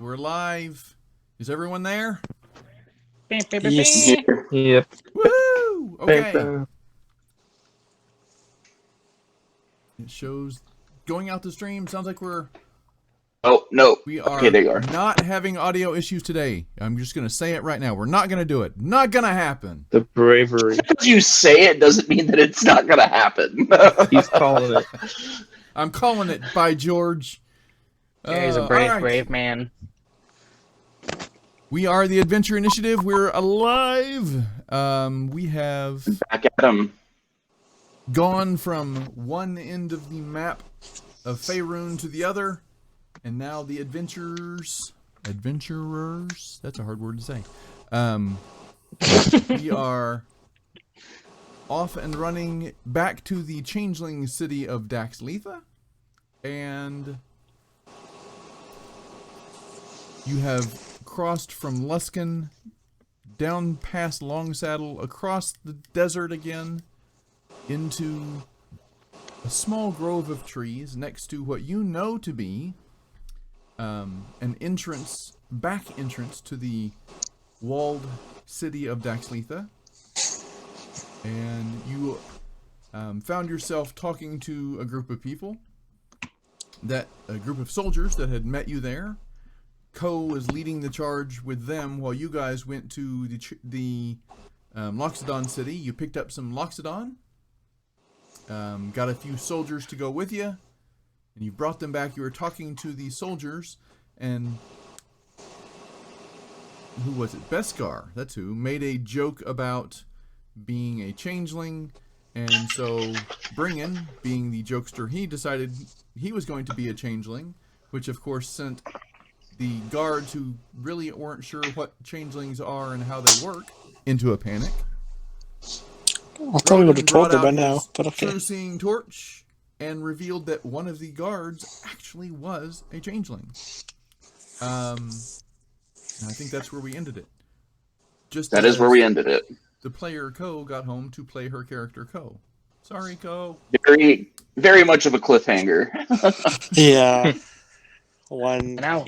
We're live. Is everyone there? Yes. Yep. Woo! Okay. It shows going out the stream. Sounds like Oh, no. we are Okay, there you are. not having audio issues today. I'm just going to say it right now. We're not going to do it. Not going to happen. The bravery. Because you say it doesn't mean that it's not going to happen. He's calling it. I'm calling it by George. He's a brave man. We are the Adventure Initiative. We're alive. We have Back at him. gone from one end of the map of Faerun to the other, and now the adventurers, that's a hard word to say. We are off and running back to the Changeling city of Daxletha, and you have crossed from Luskan down past Longsaddle, across the desert again, into a small grove of trees next to what you know to be an back entrance to the walled city of Daxletha. And you found yourself talking to a group of people, a group of soldiers that had met you there. Ko was leading the charge with them while you guys went to the Loxodon city. You picked up some Loxodon. Got a few soldiers to go with you, and you brought them back. You were talking to the soldiers, and who was it? Beskar, that's who, made a joke about being a changeling, and so Bringen, being the jokester, he decided he was going to be a changeling, which of course sent the guards who really weren't sure what changelings are and how they work into a panic. I thought we would have told brought her by out now, his but okay. True-seeing torch and revealed that one of the guards actually was a changeling. And I think that's where we ended it. That is where we ended it. The player Ko got home to play her character Ko. Sorry, Ko. Very, very much of a cliffhanger. Yeah. Now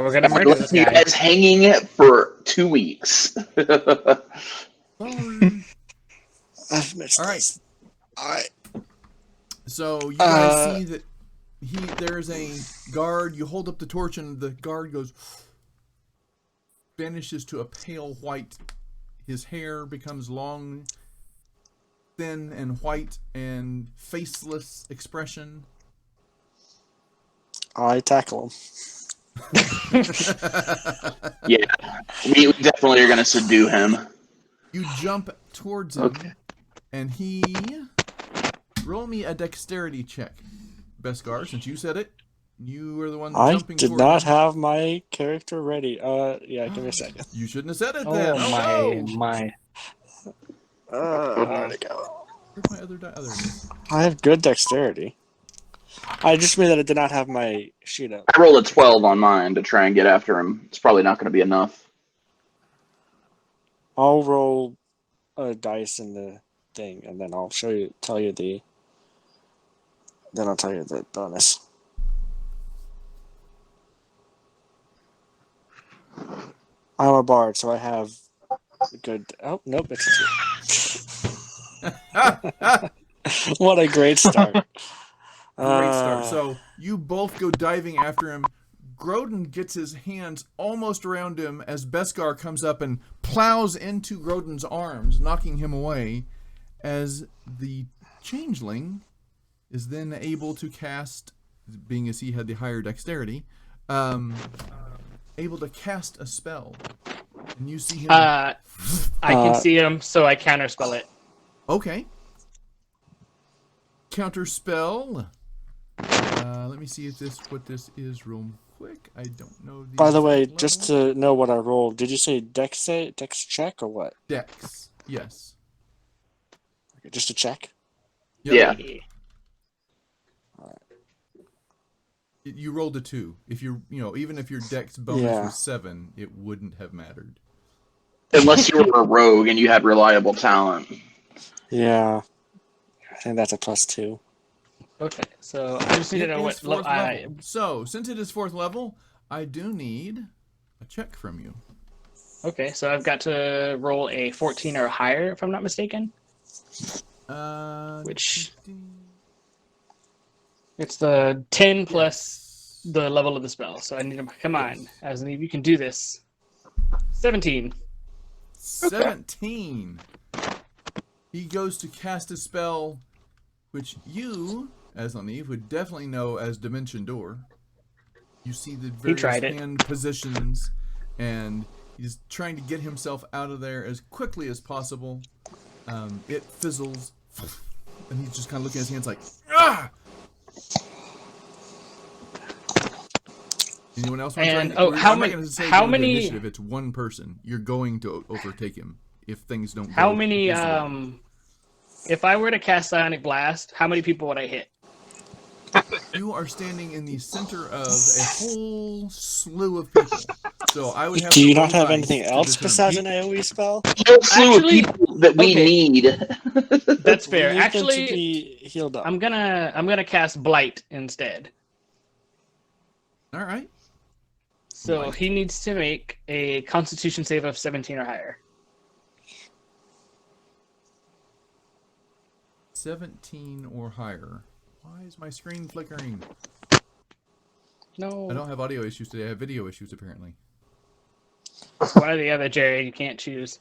we're gonna murder this You guy. guys hanging for 2 weeks. Sorry. I've missed All right. this. Alright. So you guys see that there's a guard. You hold up the torch and the guard vanishes to a pale white. His hair becomes long, thin and white, and faceless expression. I tackle him. Yeah, we definitely are going to subdue him. You jump towards him, Okay. and he... Roll me a dexterity check, Beskar, since you said it. You were the one I jumping did towards not him. have my character ready. Yeah, give me a second. You shouldn't have said it then. Oh no! my. Where'd it go? Where's my other die? Oh, there it is. I have good dexterity. I just mean that I did not have my sheet up. I rolled a 12 on mine to try and get after him. It's probably not going to be enough. I'll roll a dice in the thing, and then I'll tell you the bonus. I'm a bard, so I have a good... Oh, nope, it's a 2. What a great start. Great start. So you both go diving after him. Grodin gets his hands almost around him as Beskar comes up and plows into Grodin's arms, knocking him away, as the changeling is then able to cast, being as he had the higher dexterity, able to cast a spell. And you see him... I can see him, so I counterspell it. Okay. Counter spell. Let me see what this is real quick. I don't know. By the way, exact just level. to know what I rolled, did you say dex check or what? Dex. Yes. Okay, just a check? Yep. Yeah. You rolled a 2. If even if your dex bonus was 7, it wouldn't have mattered. Unless you were a rogue and you had reliable talent. Yeah. I think that's a +2. Okay, so I just need to know what Fourth level. level. So, since it is 4th level, I do need a check from you. Okay, so I've got to roll a 14 or higher, if I'm not mistaken. Which it's the 10 plus the level of the spell. So I need to come on, as you can do this. 17. 17. He goes to cast a spell, which you, as Eve, would definitely know as Dimension Door. You see the various hand positions, and he's trying to get himself out of there as quickly as possible. It fizzles, and he's just kind of looking at his hands like, ah! Anyone else want to try? And I'm not going to say how many initiative. It's one person. You're going to overtake him if things don't. How many? If I were to cast Psionic Blast, how many people would I hit? You are standing in the center of a whole slew of people. So I would have. Do you not have anything else besides an AoE spell? A slew of people that we need. That's fair. We need Actually, them to be healed up. I'm gonna cast Blight instead. All right. So Blight. he needs to make a Constitution save of 17 or higher. 17 or higher. Why is my screen flickering? No. I don't have audio issues today. I have video issues, apparently. It's one or the other, Jerry. You can't choose.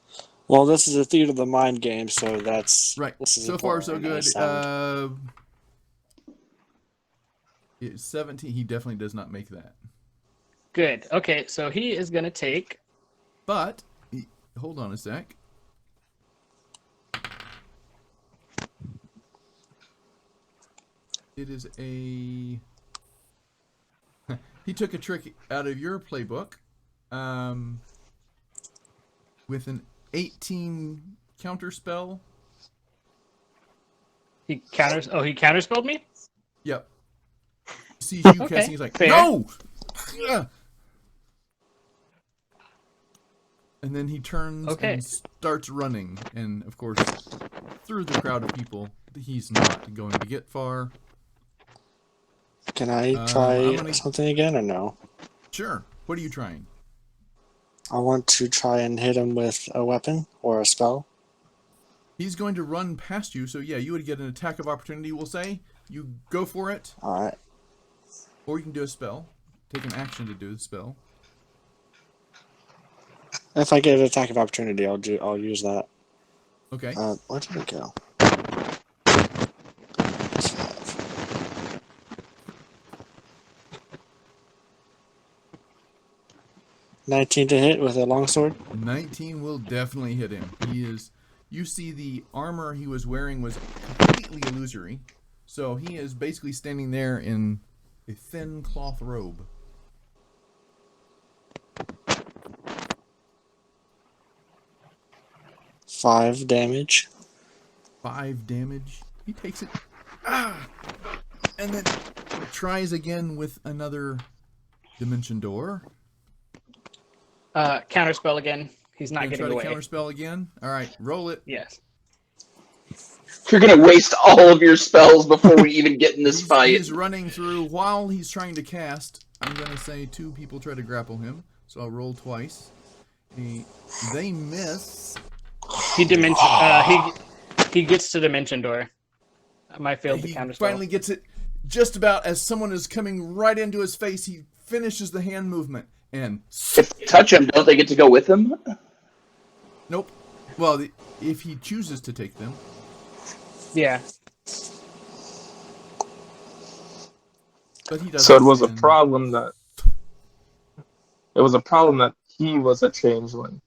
Well, this is a Theater of the Mind game, so that's... Right. So far, so good. 17. He definitely does not make that. Good. Okay, so he is going to take... But, hold on a sec. It is a... He took a trick out of your playbook with an 18 counter spell. He counters... Oh, he counterspelled me? Yep. Sees you casting, he's like, fair. no! And then he turns and starts running. And, of course, through the crowd of people, he's not going to get far. Can I try something again or no? Sure. What are you trying? I want to try and hit him with a weapon or a spell. He's going to run past you, so yeah, you would get an attack of opportunity, we'll say. You go for it. Alright. Or you can do a spell. Take an action to do the spell. If I get an attack of opportunity, I'll use that. Okay. Where did it go? 19 to hit with a longsword. 19 will definitely hit him. He is. You see the armor he was wearing was completely illusory. So he is basically standing there in a thin cloth robe. Five damage. 5 damage. He takes it. Ah! And then tries again with another Dimension Door. Counterspell again. He's not getting away. Try to counterspell again. All right, roll it. Yes. You're gonna waste all of your spells before we even get in this fight. He's running through while he's trying to cast. I'm gonna say 2 people try to grapple him, so I'll roll twice. They miss. He gets to Dimension Door. I failed the counterspell. He finally gets it just about as someone is coming right into his face. He finishes the hand movement and. If they touch him, don't they get to go with him? Nope. Well, if he chooses to take them. Yeah. But he doesn't. So it was a problem that he was a changeling.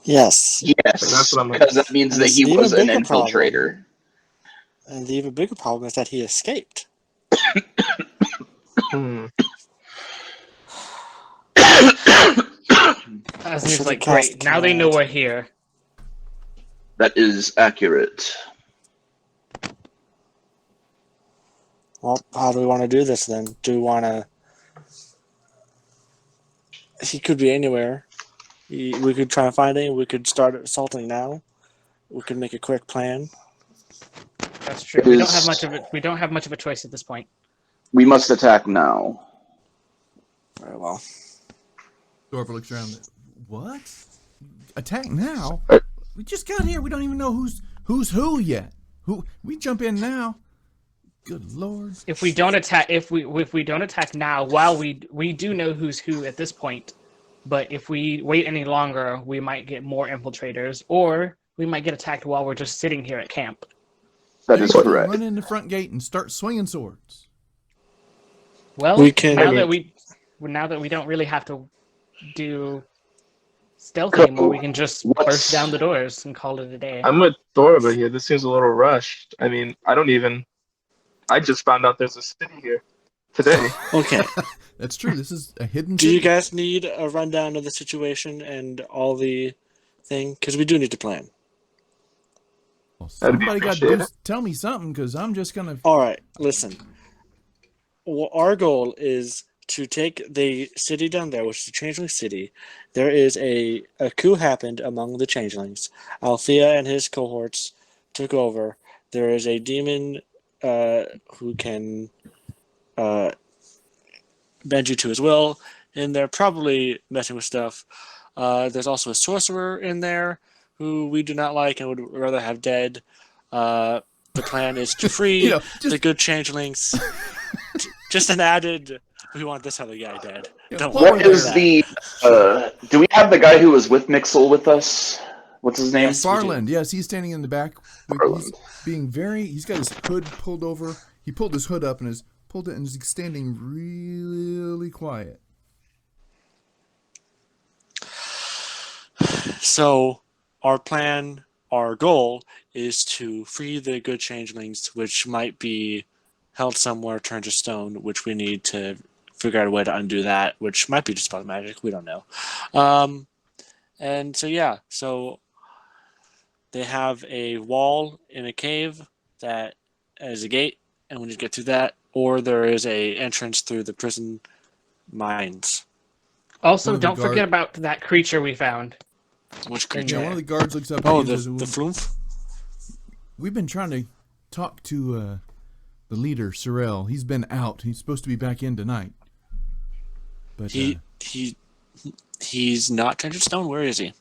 Yes. Yes, That's what I'm because that means that he was an infiltrator. And the even bigger problem is that he escaped. Asni's like, great, now they know we're here. That is accurate. Well, how do we want to do this then? Do we want to... He could be anywhere. We could try and find him. We could start assaulting now. We could make a quick plan. That's true. We don't have much of a choice at this point. We must attack now. Very well. Thorpe looks around. What? Attack now? Uh, We just got here. We don't even know who's who yet. Who? We jump in now. Good lord. If we don't attack, if we don't attack now, while we do know who's who at this point, but if we wait any longer, we might get more infiltrators, or we might get attacked while we're just sitting here at camp. That is Maybe correct. Run in the front gate and start swinging swords. Well, We can- now I that mean- we don't really have to do stealth Cool. anymore, we can just What's- burst down the doors and call it a day. I'm with Thorba here. This seems a little rushed. I mean, I just found out there's a city here today. Okay. That's true. This is a hidden. Do you city. guys need a rundown of the situation and all the thing? Because we do need to plan. Well, That'd be somebody got to appreciated. tell me something because I'm just gonna. All right, listen. Well, our goal is to take the city down there, which is the Changeling City. There is a coup happened among the Changelings. Althea and his cohorts took over. There is a demon who can bend you to his will, and they're probably messing with stuff. There's also a sorcerer in there who we do not like and would rather have dead. The plan is to free You know, just the good changelings. Just an added, we want this other guy dead. Yeah, Don't what worry What about is that. the? Do we have the guy who was with Mixel with us? What's his name? Yes. we do. Farland. Yes, he's standing in the back. He's Farland. being very. He's got his hood pulled over. He pulled his hood up and has pulled it and is standing really quiet. So, our plan, our goal, is to free the good changelings, which might be held somewhere, turned to stone, which we need to figure out a way to undo that, which might be just about magic. We don't know. And so, yeah, so they have a wall in a cave that is a gate, and we need to get through that, or there is a entrance through the prison mines. Also, One of the don't forget about that creature we found. Which And creature? Yeah, Yeah. one of the guards looks up. Oh, and the says, floof? We've been trying to talk to the leader, Sorrel. He's been out. He's supposed to be back in tonight. But He's not turned to stone. Where is he?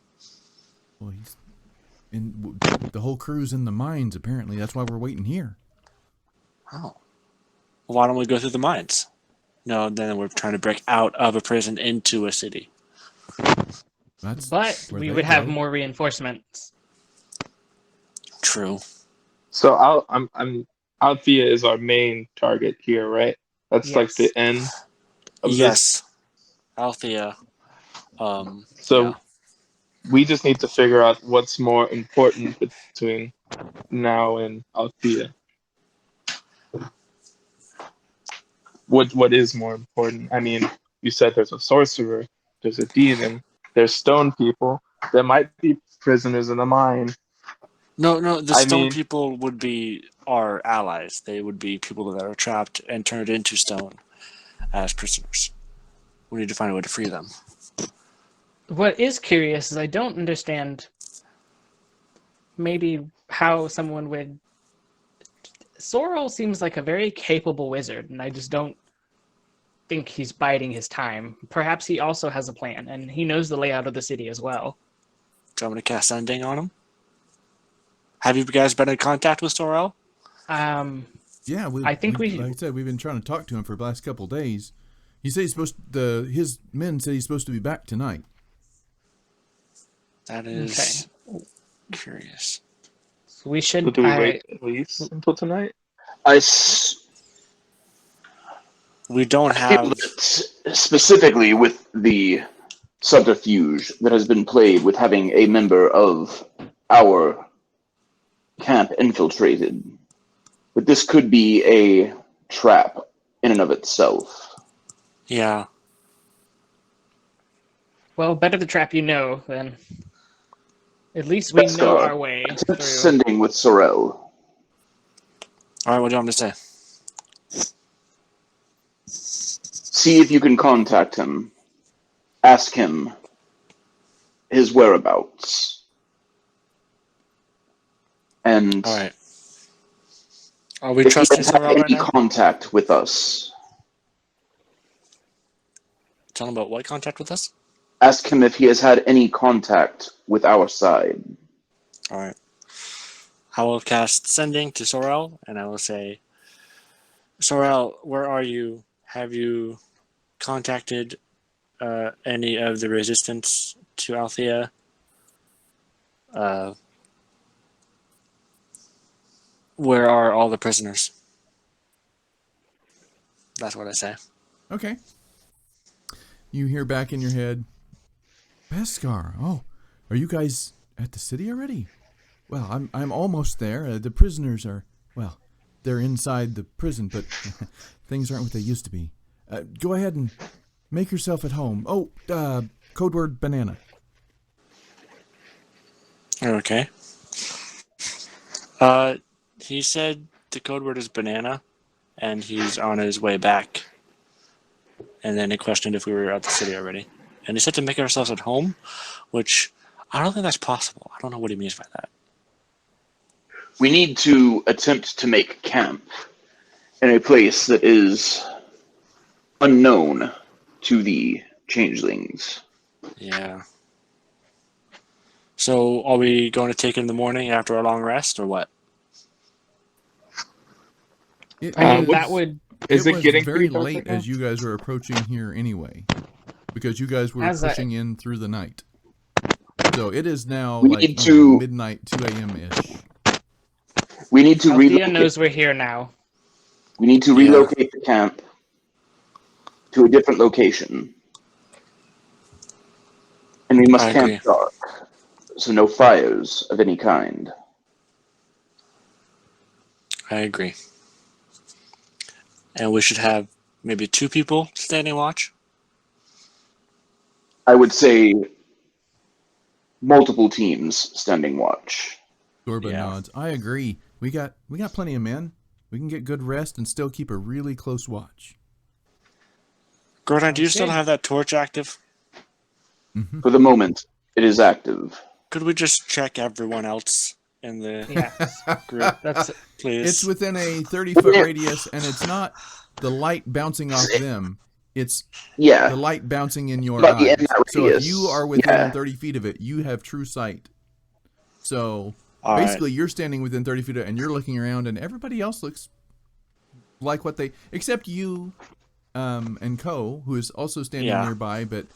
well, he's in. The whole crew's in the mines. Apparently, that's why we're waiting here. Oh. Well, why don't we go through the mines? No, then we're trying to break out of a prison into a city. That's But where we they would have go. more reinforcements. True. So Althea is our main target here, right? That's like the Yes. end of this. Yes. Althea. So yeah. we just need to figure out what's more important between now and Althea. What is more important? I mean, you said there's a sorcerer, there's a demon, there's stone people. There might be prisoners in the mine. No, the I stone mean- people would be our allies. They would be people that are trapped and turned into stone as prisoners. We need to find a way to free them. What is curious is I don't understand maybe how someone would. Sorrel seems like a very capable wizard, and I just don't think he's biding his time. Perhaps he also has a plan, and he knows the layout of the city as well. Do you want me to cast Sending on him? Have you guys been in contact with Sorrel? Yeah, I think we- like I said, we've been trying to talk to him for the last couple of days. He said his men said he's supposed to be back tonight. That is curious. So we should. So do we wait at least until tonight? We don't have. Specifically with the subterfuge that has been played with having a member of our camp infiltrated. But this could be a trap in and of itself. Yeah. Well, better the trap you know than. At least we Let's know go. our way through. Sending with Sorrel. All right, what do you want me to say? See if you can contact him. Ask him his whereabouts. And All right. Are we if he trusting has had Sorrel right any now? contact with us, Tell him about what contact with us? Ask him if he has had any contact with our side. All right. I will cast Sending to Sorel, and I will say, Sorel, where are you? Have you contacted any of the resistance to Althea? Where are all the prisoners? That's what I say. Okay. You hear back in your head, Beskar. Oh, are you guys at the city already? Well, I'm almost there. The prisoners are, well, they're inside the prison, but things aren't what they used to be. Go ahead and make yourself at home. Oh, code word banana. Okay. He said the code word is banana, and he's on his way back. And then he questioned if we were at the city already. And he said to make ourselves at home, which I don't think that's possible. I don't know what he means by that. We need to attempt to make camp in a place that is unknown to the changelings. Yeah. So are we going to take it in the morning after a long rest, or what? I mean, what's- that would Is it was getting very pretty dark late right now? as you guys were approaching here anyway, because you guys were As I- pushing in through the night. So it is now We like need to- midnight, 2 a.m. ish. We need to Althea relocate. knows we're here now. We need to relocate the camp to a different location, and we must I camp agree. dark, so no fires of any kind. I agree. And we should have maybe 2 people standing watch. I would say multiple teams standing watch. Gorba Yeah. nods. I agree. We got plenty of men. We can get good rest and still keep a really close watch. Gordon, do you still Okay. have that torch active? For the moment, it is active. Could we just check everyone else in the Yeah, group, that's please? It's within a 30-foot radius, and it's not the light bouncing off them. It's Yeah, the light bouncing in your But in eyes. that So if radius, you are within yeah. 30 feet of it, you have true sight. So All right. basically, you're standing within 30 feet of it, and you're looking around, and everybody else looks like what they... Except you and Ko, who is also standing Yeah. nearby, but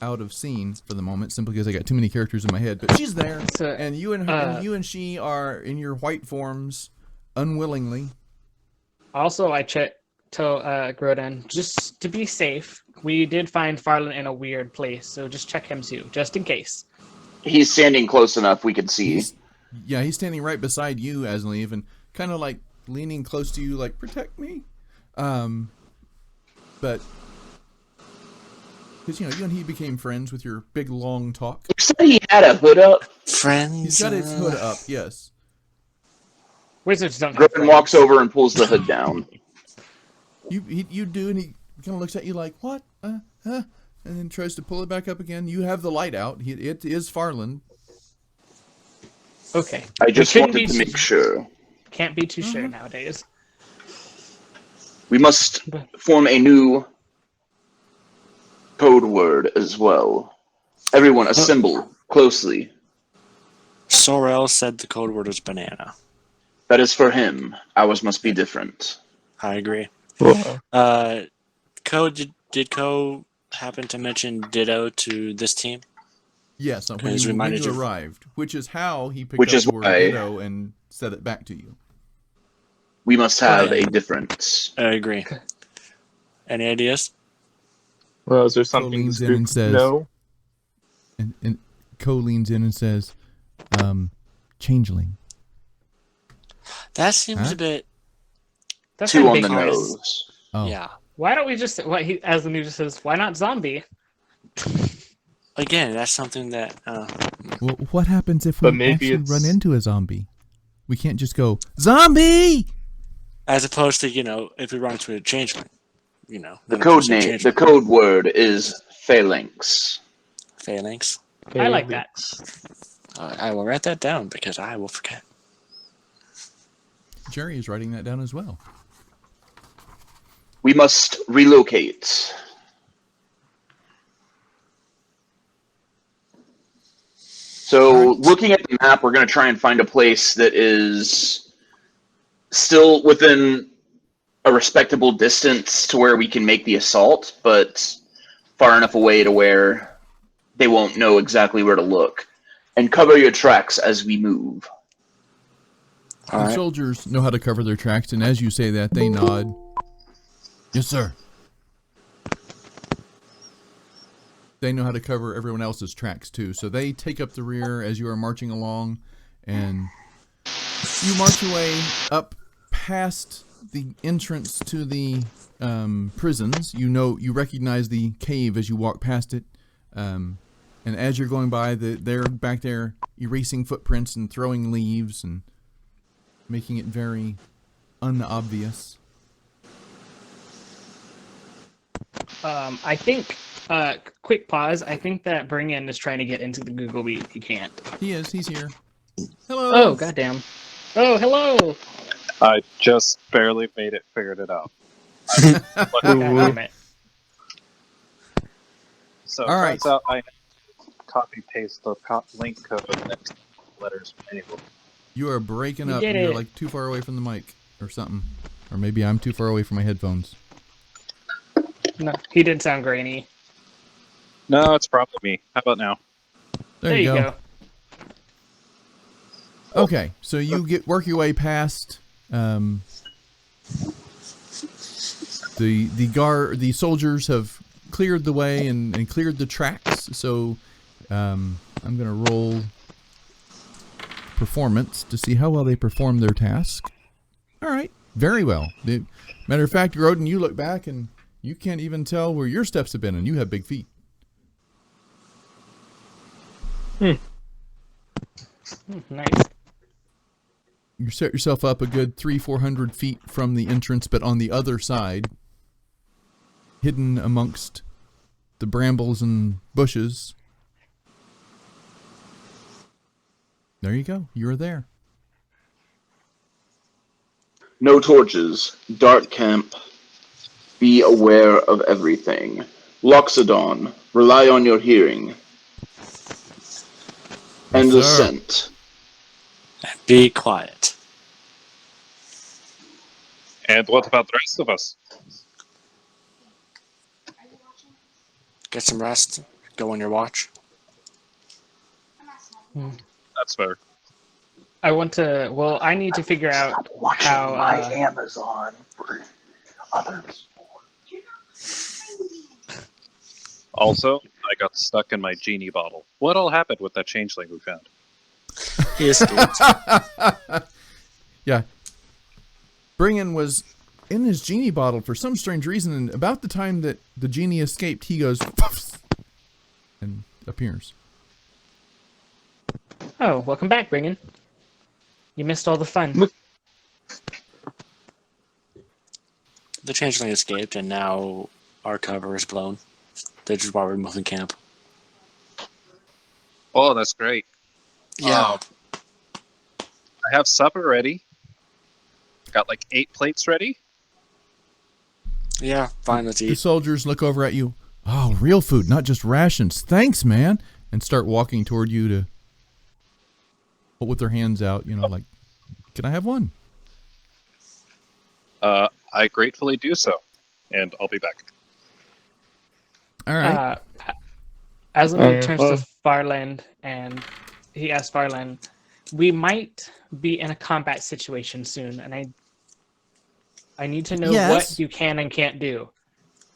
out of scene for the moment, simply because I got too many characters in my head. But she's there, So, and you and she are in your white forms, unwillingly. also I checked to Grodan just to be safe. We did find Farland in a weird place, so just check him too, just in case. He's standing close enough we can see. He's standing right beside you, Asleeve, and kind of like leaning close to you, like, protect me. But because you and he became friends with your big long talk. You said he had a hood up. Friends. He's got his hood up, yes. Wizards don't have Griffin friends. walks over and pulls the hood down. You do, and he kind of looks at you like, what? And then tries to pull it back up again. You have the light out. It is Farland. Okay. I just We couldn't wanted to be- make sure. Can't be too sure nowadays. We must form a new code word as well. Everyone assemble closely. Sorel said the code word was banana. That is for him. Ours must be different. I agree. Whoa. Ko, did Ko happen to mention Ditto to this team? Yes, when Because you reminded you- arrived, which is how he picked Which up is the word why- ditto and said it back to you. We must have Okay. a difference. I agree. Any ideas? Well, is there something leans this in group and says- know? And Ko leans in and says, Changeling. That seems Huh? a bit. That's Two on the ambiguous. nose. Oh, Yeah. Why don't we just as the news says, why not zombie? Again, that's something that. Well, what happens if But we maybe actually it's- run into a zombie? We can't just go, zombie! As opposed to, if we run into a changeling. The then code it's just a name, the changeling. code word is phalanx. Phalanx. I like that. I will write that down because I will forget. Jerry is writing that down as well. We must relocate. So, looking at the map, we're going to try and find a place that is still within a respectable distance to where we can make the assault, but far enough away to where they won't know exactly where to look. And cover your tracks as we move. The soldiers know how to cover their tracks, and as you say that, they nod. Yes, sir. They know how to cover everyone else's tracks, too. So they take up the rear as you are marching along, and you march your way up past the entrance to the prisons. You recognize the cave as you walk past it. And as you're going by, they're back there erasing footprints and throwing leaves and making it very unobvious. I think, quick pause, I think that Bring In is trying to get into the Google Meet. He can't. He is. He's here. Hello. Oh, goddamn. Oh, hello. I just barely figured it out. God damn it. So All it right. turns out I copy paste the link code next to the letters manually. You are breaking You up. did You're it. like too far away from the mic or something. Or maybe I'm too far away from my headphones. No, he did sound grainy. No, it's probably me. How about now? There you go. Okay, so you work your way past the soldiers have cleared the way and cleared the tracks. So I'm gonna roll performance to see how well they perform their task. All right, very well. Matter of fact, Rodin, you look back and you can't even tell where your steps have been, and you have big feet. Nice. You set yourself up a good 300-400 feet from the entrance, but on the other side, hidden amongst the brambles and bushes. There you go. You're there. No torches. Dark camp. Be aware of everything. Loxodon. Rely on your hearing. And the sir. scent. Be quiet. And what about the rest of us? Get some rest. Go on your watch. That's fair. I want to. Well, I need to figure out how. Amazon for others. Also, I got stuck in my genie bottle. What all happened with that changeling we found? He escaped. Yeah. Bringin was in his genie bottle for some strange reason, and about the time that the genie escaped, he goes and appears. Oh, welcome back, Bringin. You missed all the fun. The changeling escaped, and now our cover is blown. They just while we're moving camp. Oh, that's great. Yeah. I have supper ready. Got like 8 plates ready. Yeah, fine, let's The eat. soldiers look over at you. Oh, real food, not just rations. Thanks, man. And start walking toward you to with their hands out, like, can I have one? I gratefully do so. And I'll be back. All right. Aslan turns to Farland and he asks Farland, we might be in a combat situation soon, and I need to know what you can and can't do.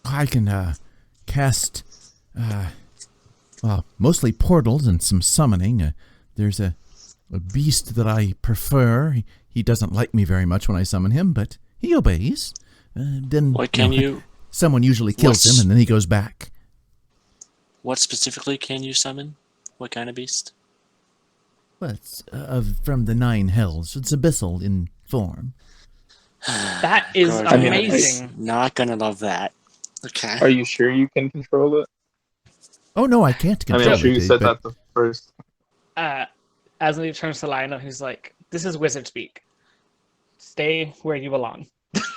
I can cast, mostly portals and some summoning. There's a beast that I prefer. He doesn't like me very much when I summon him, but he obeys. Then What can you? someone usually kills him, and then he goes back. What specifically can you summon? What kind of beast? Well, it's from the 9 hells. It's abyssal in form. That is I mean, amazing. Not gonna love that. Okay. Are you sure you can control it? Oh, no, I can't I mean, control I'm sure you it, said but- that the first. Aslan turns to Lionel, who's like, this is wizard speak. Stay where you belong.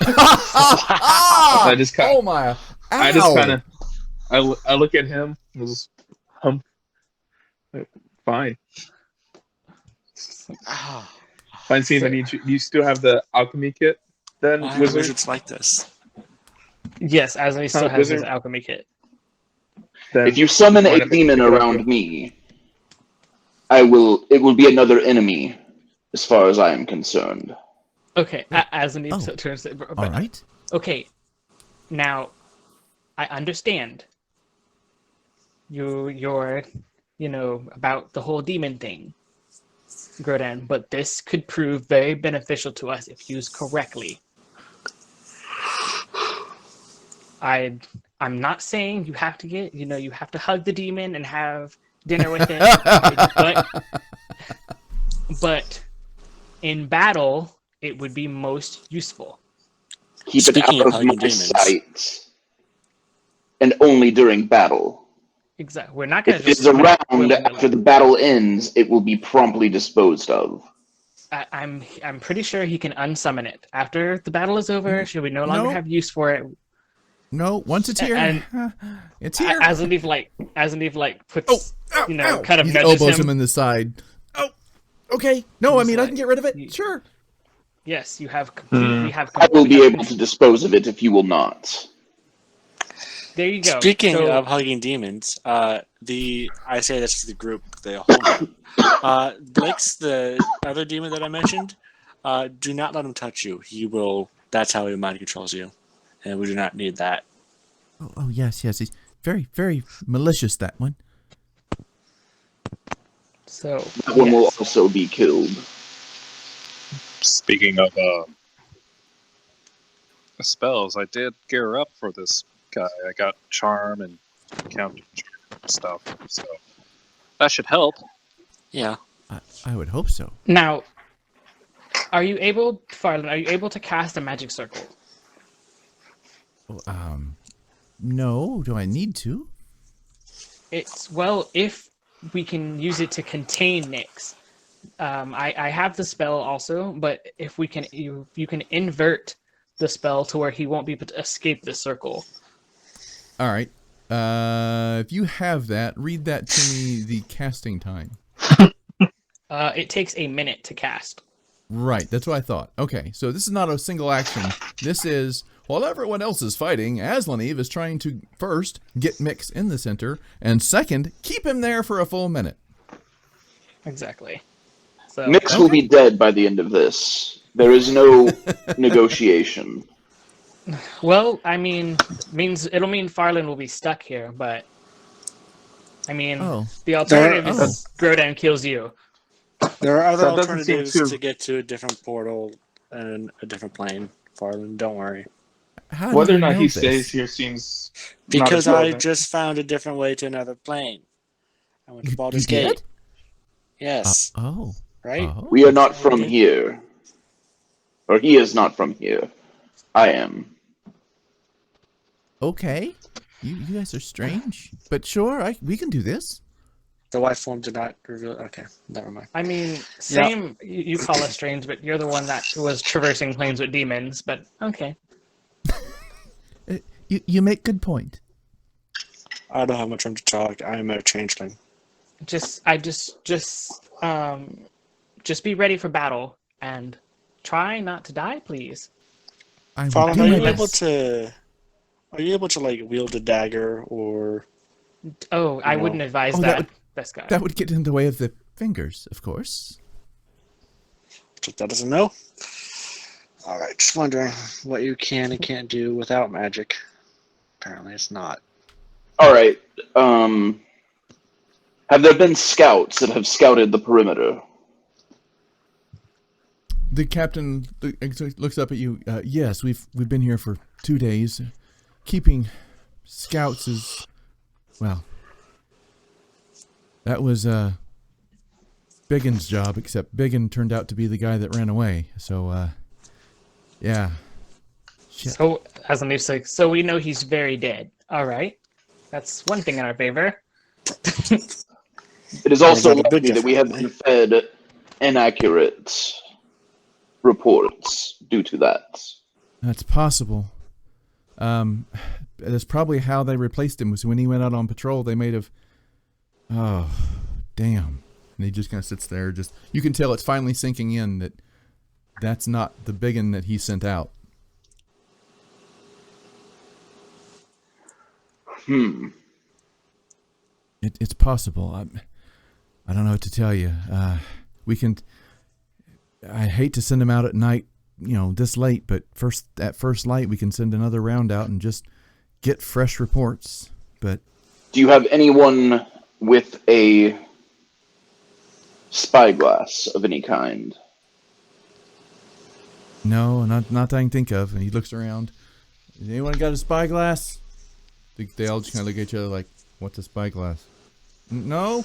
I just kind. Oh my! I just kind of. I look at him. And just hump. Fine. Ah, Fine, Steve. I need you. You still have the alchemy kit, then, why are wizard? wizards like this? Yes, Aslan still has his Wizard? alchemy kit. Then If you summon mind a if I demon pick it up around here? me, it will be another enemy, as far as I am concerned. Okay, Aslan turns. All right. Okay, now I understand. You're about the whole demon thing, Grodan, but this could prove very beneficial to us if used correctly. I'm not saying you have to you have to hug the demon and have dinner with it, but in battle it would be most useful. Keep Speaking it of out of hugging my demons. sight, and only during battle. Exactly. We're not going If to it just is summon it around willy-nilly. after the battle ends, it will be promptly disposed of. I'm pretty sure he can unsummon it after the battle is over. Should we no longer have use for it? No, once it's here, And it's here. Aslaneve puts kind of He nudges elbows him. him in the side. Oh, okay. No, I He's mean I like- can get rid of it. you- Sure. Yes, you have complete. We have. I will we be have able to dispose of it if you will not. There you go. Speaking So- of hugging demons, I say this to the group, the whole Blake's the other demon that I mentioned. Do not let him touch you. He will. That's how he mind controls you, and we do not need that. Oh, yes. He's very, very malicious, that one. So That one will yes. also be killed. Speaking of spells, I did gear up for this guy. I got charm and counter stuff, so that should help. Yeah. I would hope so. Now, Farland, are you able to cast a magic circle? No. Do I need to? If we can use it to contain Nyx. I have the spell also, but if we can, you can invert the spell to where he won't be able to escape the circle. All right. If you have that, read that to me. The casting time. It takes a minute to cast. Right. That's what I thought. Okay. So this is not a single action. This is while everyone else is fighting, Aslaneve is trying to first get Mix in the center, and second, keep him there for a full minute. Exactly. So Mix will be dead by the end of this. There is no negotiation. well, I mean, it'll mean Farland will be stuck here, but I mean, the alternative is Grodan kills you. There are other That doesn't seem alternatives too- to get to a different portal and a different plane, Farland. Don't worry. How do Whether you or not know he this? stays here seems not Because as I relevant. just found a different way to another plane. I went to You Baldur's did? Gate. Yes. Right? Oh. We are not from Okay. here. Or he is not from here. I am. Okay. You guys are strange, but sure, we can do this. The white form did not reveal. Okay, never mind. I mean, same. You call us strange, but you're the one that was traversing planes with demons. But okay. You make good point. I don't have much room to talk. I am a changeling. Just be ready for battle and try not to die, please. I will Farland, do are my you able best. to? Are you able to like wield a dagger or? Oh, I No. wouldn't advise Oh, that. This guy. That would get in the way of the fingers, of course. That doesn't know. All right, just wondering what you can and can't do without magic. Apparently, it's not. All right. Have there been scouts that have scouted the perimeter? The captain looks up at you. Yes, we've been here for 2 days. Keeping scouts is, well, that was Biggin's job, except Biggin turned out to be the guy that ran away. So, yeah. Shit. So, as a new six, so we know he's very dead. All right, that's one thing in our favor. It is also Or is that a bit likely that we have different, been fed inaccurate reports due to that. That's possible. That's probably how they replaced him, was when he went out on patrol. They may have. Oh, damn. And he just kind of sits there. Just you can tell it's finally sinking in that that's not the big one that he sent out. It's possible. I don't know what to tell you. We can. I hate to send him out at night, this late. But at first light, we can send another round out and just get fresh reports. But Do you have anyone with a spyglass of any kind? no, not that I can think of. And he looks around. Has anyone got a spyglass? They all just kind of look at each other like, "What's a spyglass?" No.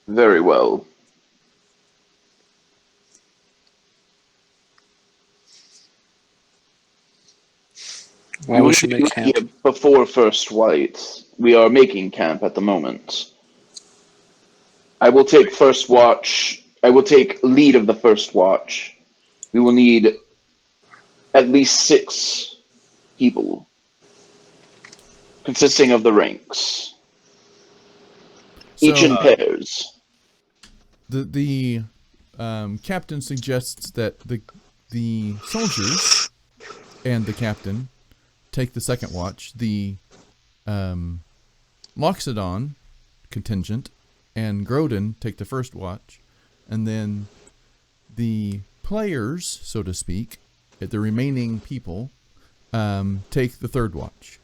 Very well. Well, we should make camp. Before first light. We are making camp at the moment. I will take first watch. I will take lead of the first watch. We will need at least 6 people, consisting of the ranks, each in pairs. The captain suggests that the soldiers and the captain take the second watch. The Loxodon contingent and Grodin take the first watch, and then the players, so to speak, the remaining people, take the third watch.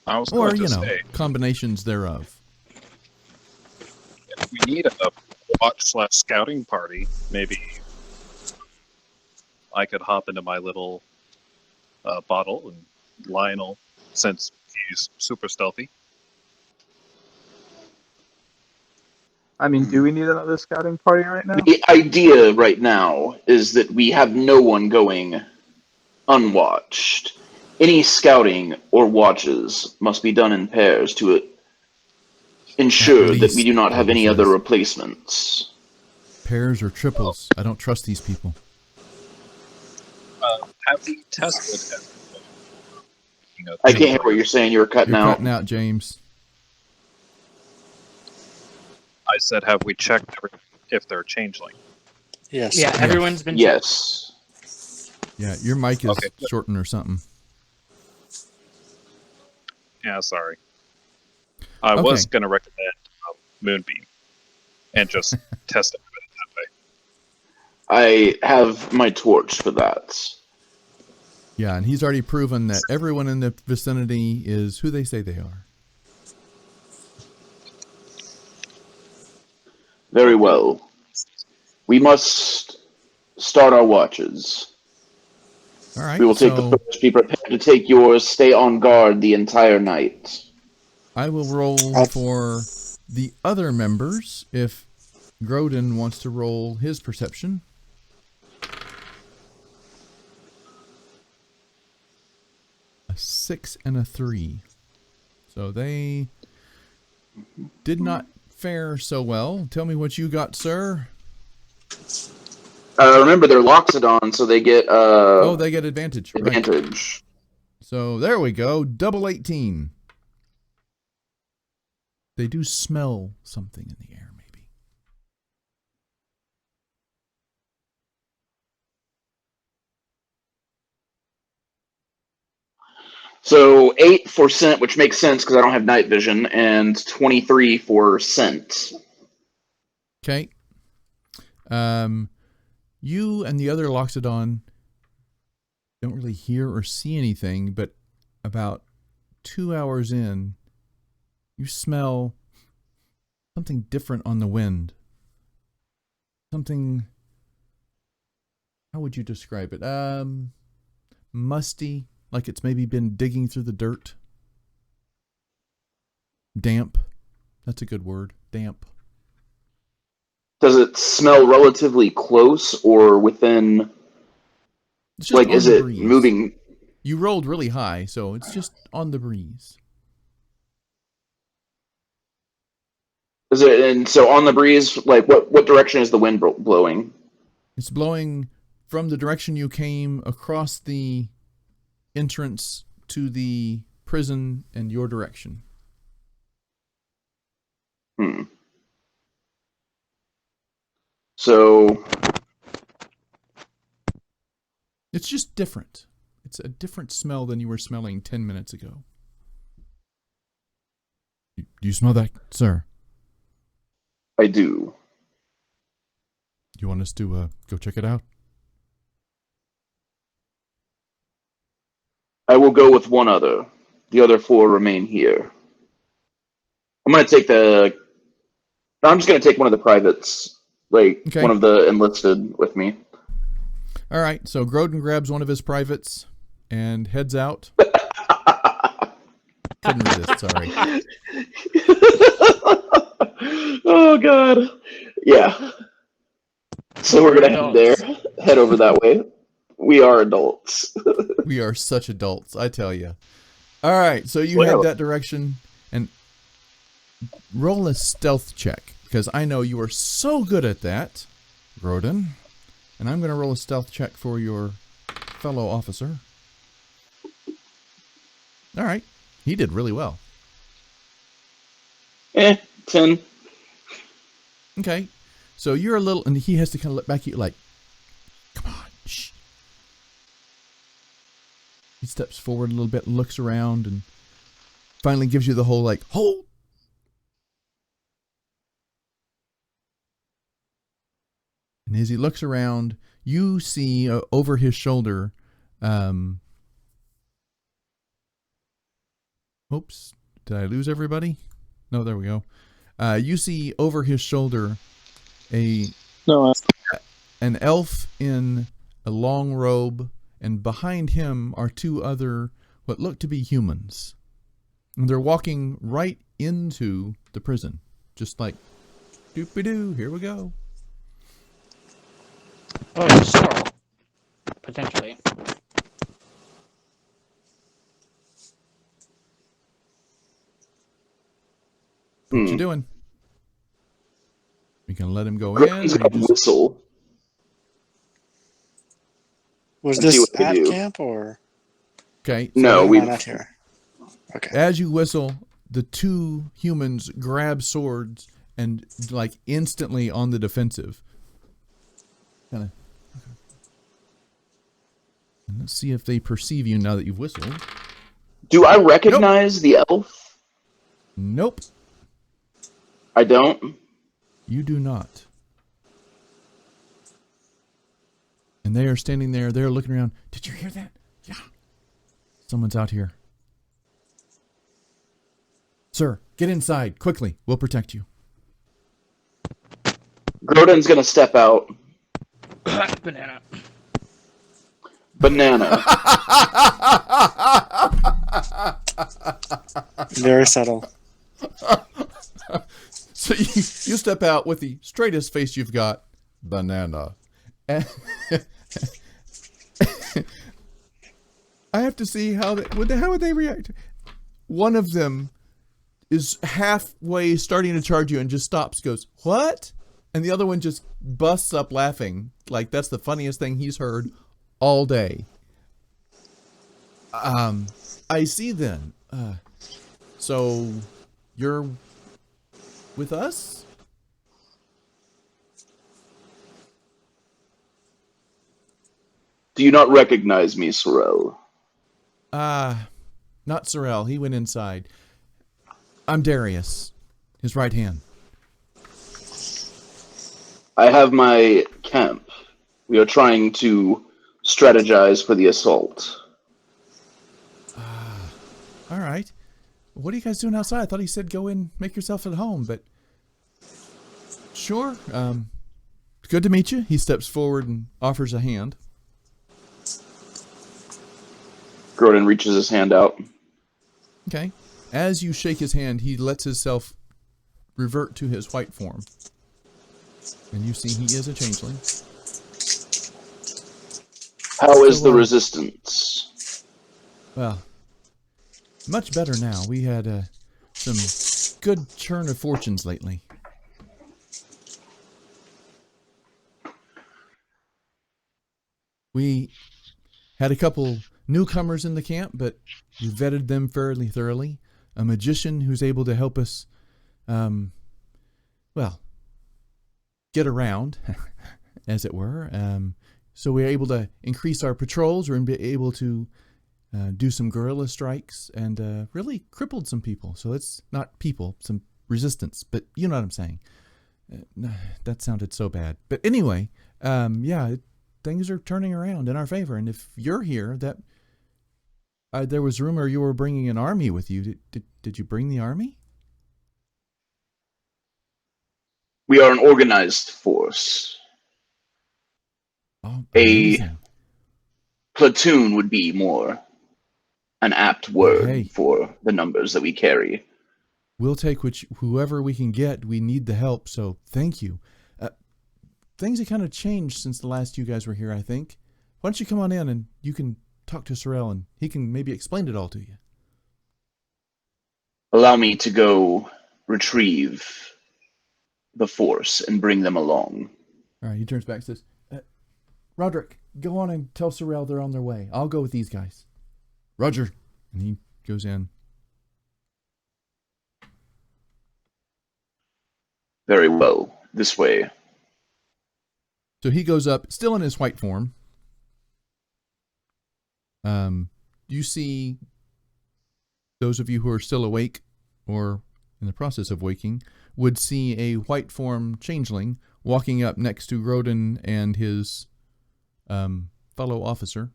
I was Or, going to say, combinations thereof. if we need a watch/scouting party, maybe I could hop into my little bottle, and Lionel, since he's super stealthy. I mean, do we need another scouting party right now? The idea right now is that we have no one going unwatched. Any scouting or watches must be done in pairs to ensure that we do not have any other replacements. Pairs or triples. I don't trust these people. Have we tested it? I can't hear what you're saying. You're cutting out. Cutting out, James. I said, have we checked if they're changeling? Yes. Yeah, everyone's been. Yes. Yeah, your mic is Okay. shortened or something. Yeah, sorry. I was going to recommend Moonbeam and just test it that way. I have my torch for that. Yeah, and he's already proven that everyone in the vicinity is who they say they are. Very well. We must start our watches. All right. We will take the first. Be prepared to take yours. Stay on guard the entire night. I will roll for the other members if Grodin wants to roll his perception. A 6 and a 3. So they did not fare so well. Tell me what you got, sir. Remember, they're Loxodon, so they get They get advantage. advantage. Right. So there we go. Double 18. They do smell something in the air, maybe. So 8 for scent, which makes sense because I don't have night vision, and 23 for scent. Okay. You and the other Loxodon don't really hear or see anything, but about 2 hours in, you smell something different on the wind. Something, how would you describe it? Musty, like it's maybe been digging through the dirt. Damp. That's a good word. Damp. Does it smell relatively close or within? It's just Like, on is the it breeze. moving? You rolled really high, so it's just on the breeze. Is it? And so on the breeze, like what direction is the wind blowing? It's blowing from the direction you came across the entrance to the prison and your direction. So It's just different. It's a different smell than you were smelling 10 minutes ago. Do you smell that, sir? I do. You want us to go check it out? I will go with one other. The other 4 remain here. I'm just gonna take one of the privates, like Okay. one of the enlisted with me. All right, so Grodin grabs one of his privates and heads out. Couldn't resist, sorry. Oh god. Yeah. So we're gonna head over that way. We are adults. We are such adults, I tell you. All right, so you Well. head that direction and roll a stealth check, because I know you are so good at that, Grodin. And I'm going to roll a stealth check for your fellow officer. All right, he did really well. 10. Okay, so you're a little, and he has to kind of look back at you like, come on, shh. He steps forward a little bit, looks around, and finally gives you the whole like, hold. And as he looks around, you see over his shoulder, oops, did I lose everybody? No, there we go. You see over his shoulder an elf in a long robe, and behind him are 2 other what look to be humans. And they're walking right into the prison, just like, doop-a-doo, here we go. Oh, Sorrel. Potentially. What you doing? We can let him go Grodin's in. Or gonna whistle. Was Let's see this what they at do. camp or? Okay. So No, Why not here? Okay. as you whistle, the 2 humans grab swords and like instantly on the defensive. Kind of. And let's see if they perceive you now that you've whistled. Do I recognize the elf? Nope, I don't. you do not. And they are standing there. They're looking around. Did you hear that? Yeah. Someone's out here. Sir, get inside quickly. We'll protect you. Grodin's gonna step out. Banana. Banana. Very subtle. So you step out with the straightest face you've got. Banana. And I have to see how would they react. One of them is halfway starting to charge you and just stops, goes, "What?" And the other one just busts up laughing. Like that's the funniest thing he's heard all day. I see then. So you're with us? Do you not recognize me, Sorrel? Not Sorrel. He went inside. I'm Darius, his right hand. I have my camp. We are trying to strategize for the assault. All right. What are you guys doing outside? I thought he said go in, make yourself at home, but sure. Good to meet you. He steps forward and offers a hand. Grodin reaches his hand out. Okay. As you shake his hand, he lets himself revert to his white form. And you see he is a changeling. How is the resistance? Well, much better now. We had some good churn of fortunes lately. We had a couple newcomers in the camp, but we vetted them fairly thoroughly. A magician who's able to help us, get around, as it were. So we're able to increase our patrols. We're able to do some guerrilla strikes and really crippled some people. So it's not people, some resistance, but you know what I'm saying. That sounded so bad. But anyway, things are turning around in our favor. And if you're here, there was rumor you were bringing an army with you. Did you bring the army? We are an organized force. Oh, A amazing. platoon would be more an apt word Hey. for the numbers that we carry. We'll take whoever we can get. We need the help, so thank you. Things have kind of changed since the last you guys were here, I think. Why don't you come on in and you can talk to Sorrel and he can maybe explain it all to you. Allow me to go retrieve the force and bring them along. All right, he turns back and says, Roderick, go on and tell Sorrel they're on their way. I'll go with these guys. Roger. And he goes in. Very well. This way. So he goes up, still in his white form. You see those of you who are still awake or in the process of waking would see a white form changeling walking up next to Grodin and his fellow officer.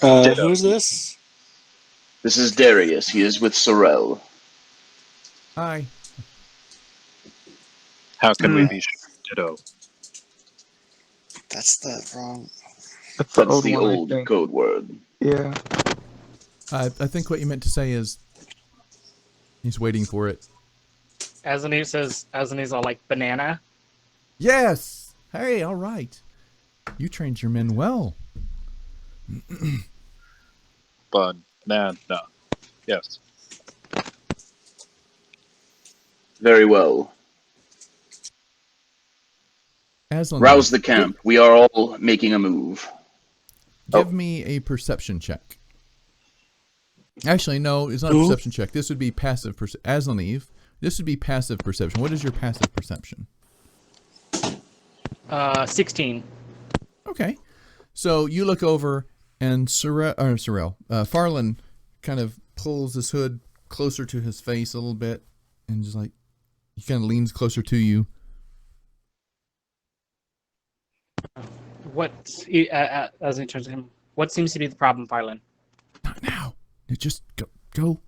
Who's this? This is Darius. He is with Sorrel. Hi. How can we be sure? Ditto. That's the wrong. That's the That's old the one, I old think. code word. Yeah. I think what you meant to say is he's waiting for it. Azanese all like banana. Yes. Hey, all right. You trained your men well. But no. Yes. Very well. Aslan, Rouse the camp. We are all making a move. Give me a perception check. Actually, no, it's not a perception check. This would be passive perception. Aslan, this would be passive perception. What is your passive perception? 16. Okay. So you look over and Farland kind of pulls his hood closer to his face a little bit and just like, he kind of leans closer to you. As he turns to him, what seems to be the problem, Farland? Not now. Just go.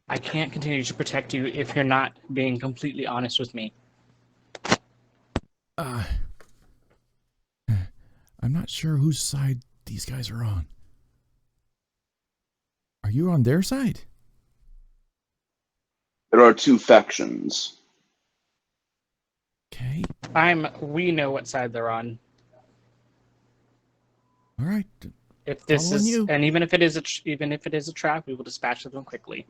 I can't continue to protect you if you're not being completely honest with me. I'm not sure whose side these guys are on. Are you on their side? There are two factions. Okay. We know what side they're on. All right. If this Following is, you. and even if it is a trap, we will dispatch them quickly.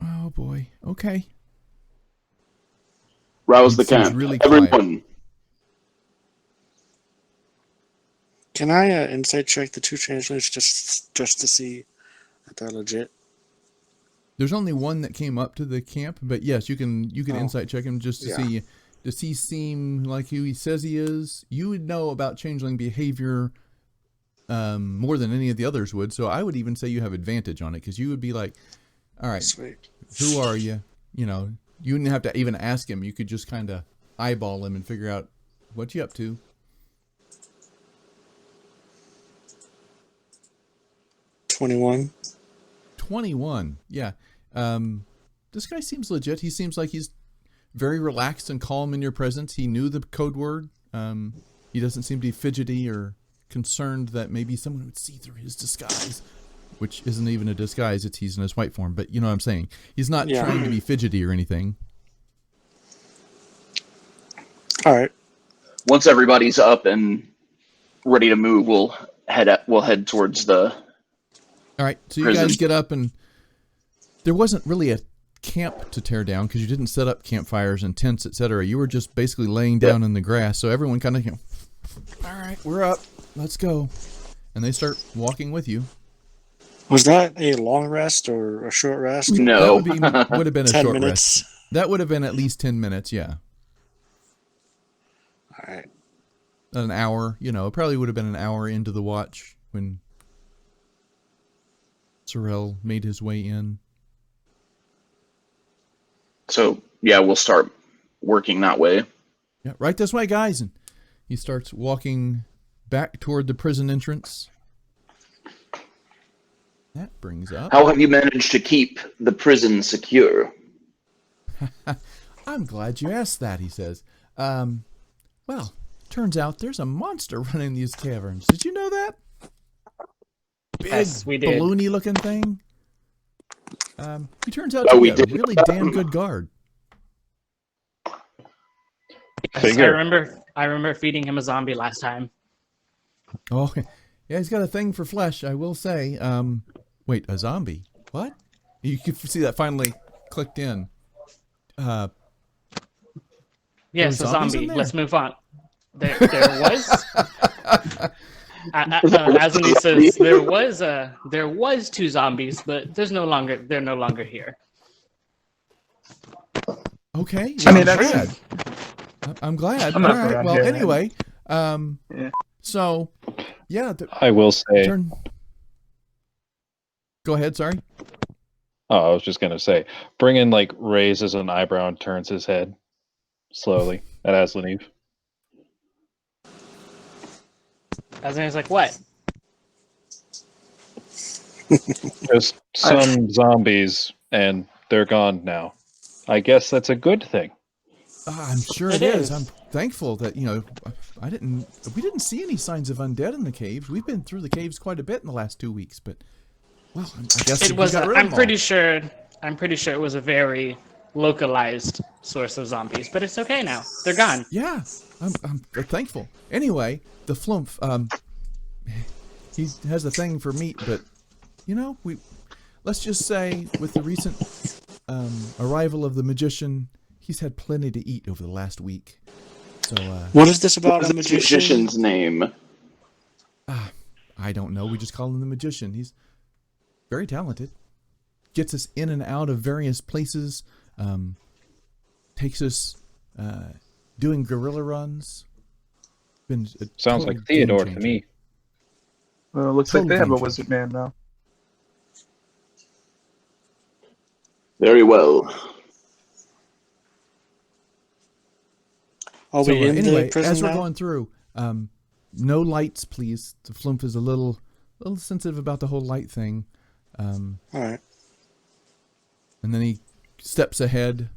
Oh boy. Okay. Rouse the It seems camp. really quiet. Everyone. Can I insight check the two changelings just to see if they're legit? There's only one that came up to the camp, but yes, you can insight check him just to see. Does he seem like who he says he is? You would know about changeling behavior more than any of the others would. So I would even say you have advantage on it because you would be like, all right, Sweet. who are you? You know, you wouldn't have to even ask him. You could just kind of eyeball him and figure out what you up to. 21. 21. Yeah. This guy seems legit. He seems like he's very relaxed and calm in your presence. He knew the code word. He doesn't seem to be fidgety or concerned that maybe someone would see through his disguise, which isn't even a disguise. He's in his white form, but you know what I'm saying. He's not trying to be fidgety or anything. All right. Once everybody's up and ready to move, we'll head towards the All right. So you prison. guys get up, and there wasn't really a camp to tear down because you didn't set up campfires and tents, etc. You were just basically laying down in the grass. So everyone kind of, all right, we're up. Let's go. And they start walking with you. Was that a long rest or a short rest? No. That would have been a 10 short minutes. rest. That would have been at least 10 minutes, yeah. All right. An hour, it probably would have been an hour into the watch when Sorrel made his way in. So, yeah, we'll start working that way. Yeah, right this way, guys. And he starts walking back toward the prison entrance. That brings up... How have you managed to keep the prison secure? I'm glad you asked that, he says. Well, turns out there's a monster running these caverns. Did you know that? Big, Yes, we did. balloony looking thing. He turns out to be a really damn good guard. Yes, I remember feeding him a zombie last time. Oh, yeah, he's got a thing for flesh, I will say. Wait, a zombie? What? You can see that finally clicked in. Yes, a zombie. Let's move on. There was. As he says, there was 2 zombies, but they're no longer here. Okay. I mean, I'm glad. I'm glad. I'm All not right. around Well, here, anyway, Yeah. so yeah. I will say. Go ahead. Sorry. Oh, I was just gonna say, Bringen raises an eyebrow and turns his head slowly at Aslaniv. Aslaniv's like, what? Just some zombies, and they're gone now. I guess that's a good thing. I'm sure it is. I'm thankful that we didn't see any signs of undead in the caves. We've been through the caves quite a bit in the last 2 weeks, but well, I guess It was. I'm pretty sure it was a very localized source of zombies, but it's okay now. They're gone. Yeah, I'm thankful. Anyway, the Flumph, he has a thing for meat, but let's just say with the recent arrival of the magician, he's had plenty to eat over the last week. So, what is this about What a is the magician? magician's name? I don't know. We just call him the magician. He's very talented. Gets us in and out of various places. Takes us doing guerrilla runs. Been a Sounds total like Theodore game to me. Well, it looks Total like they have a game wizard man now. Very well. Are we in anyway, the prison as we're now? going through, no lights, please. The Flumph is a little sensitive about the whole light thing. All right. And then he steps ahead.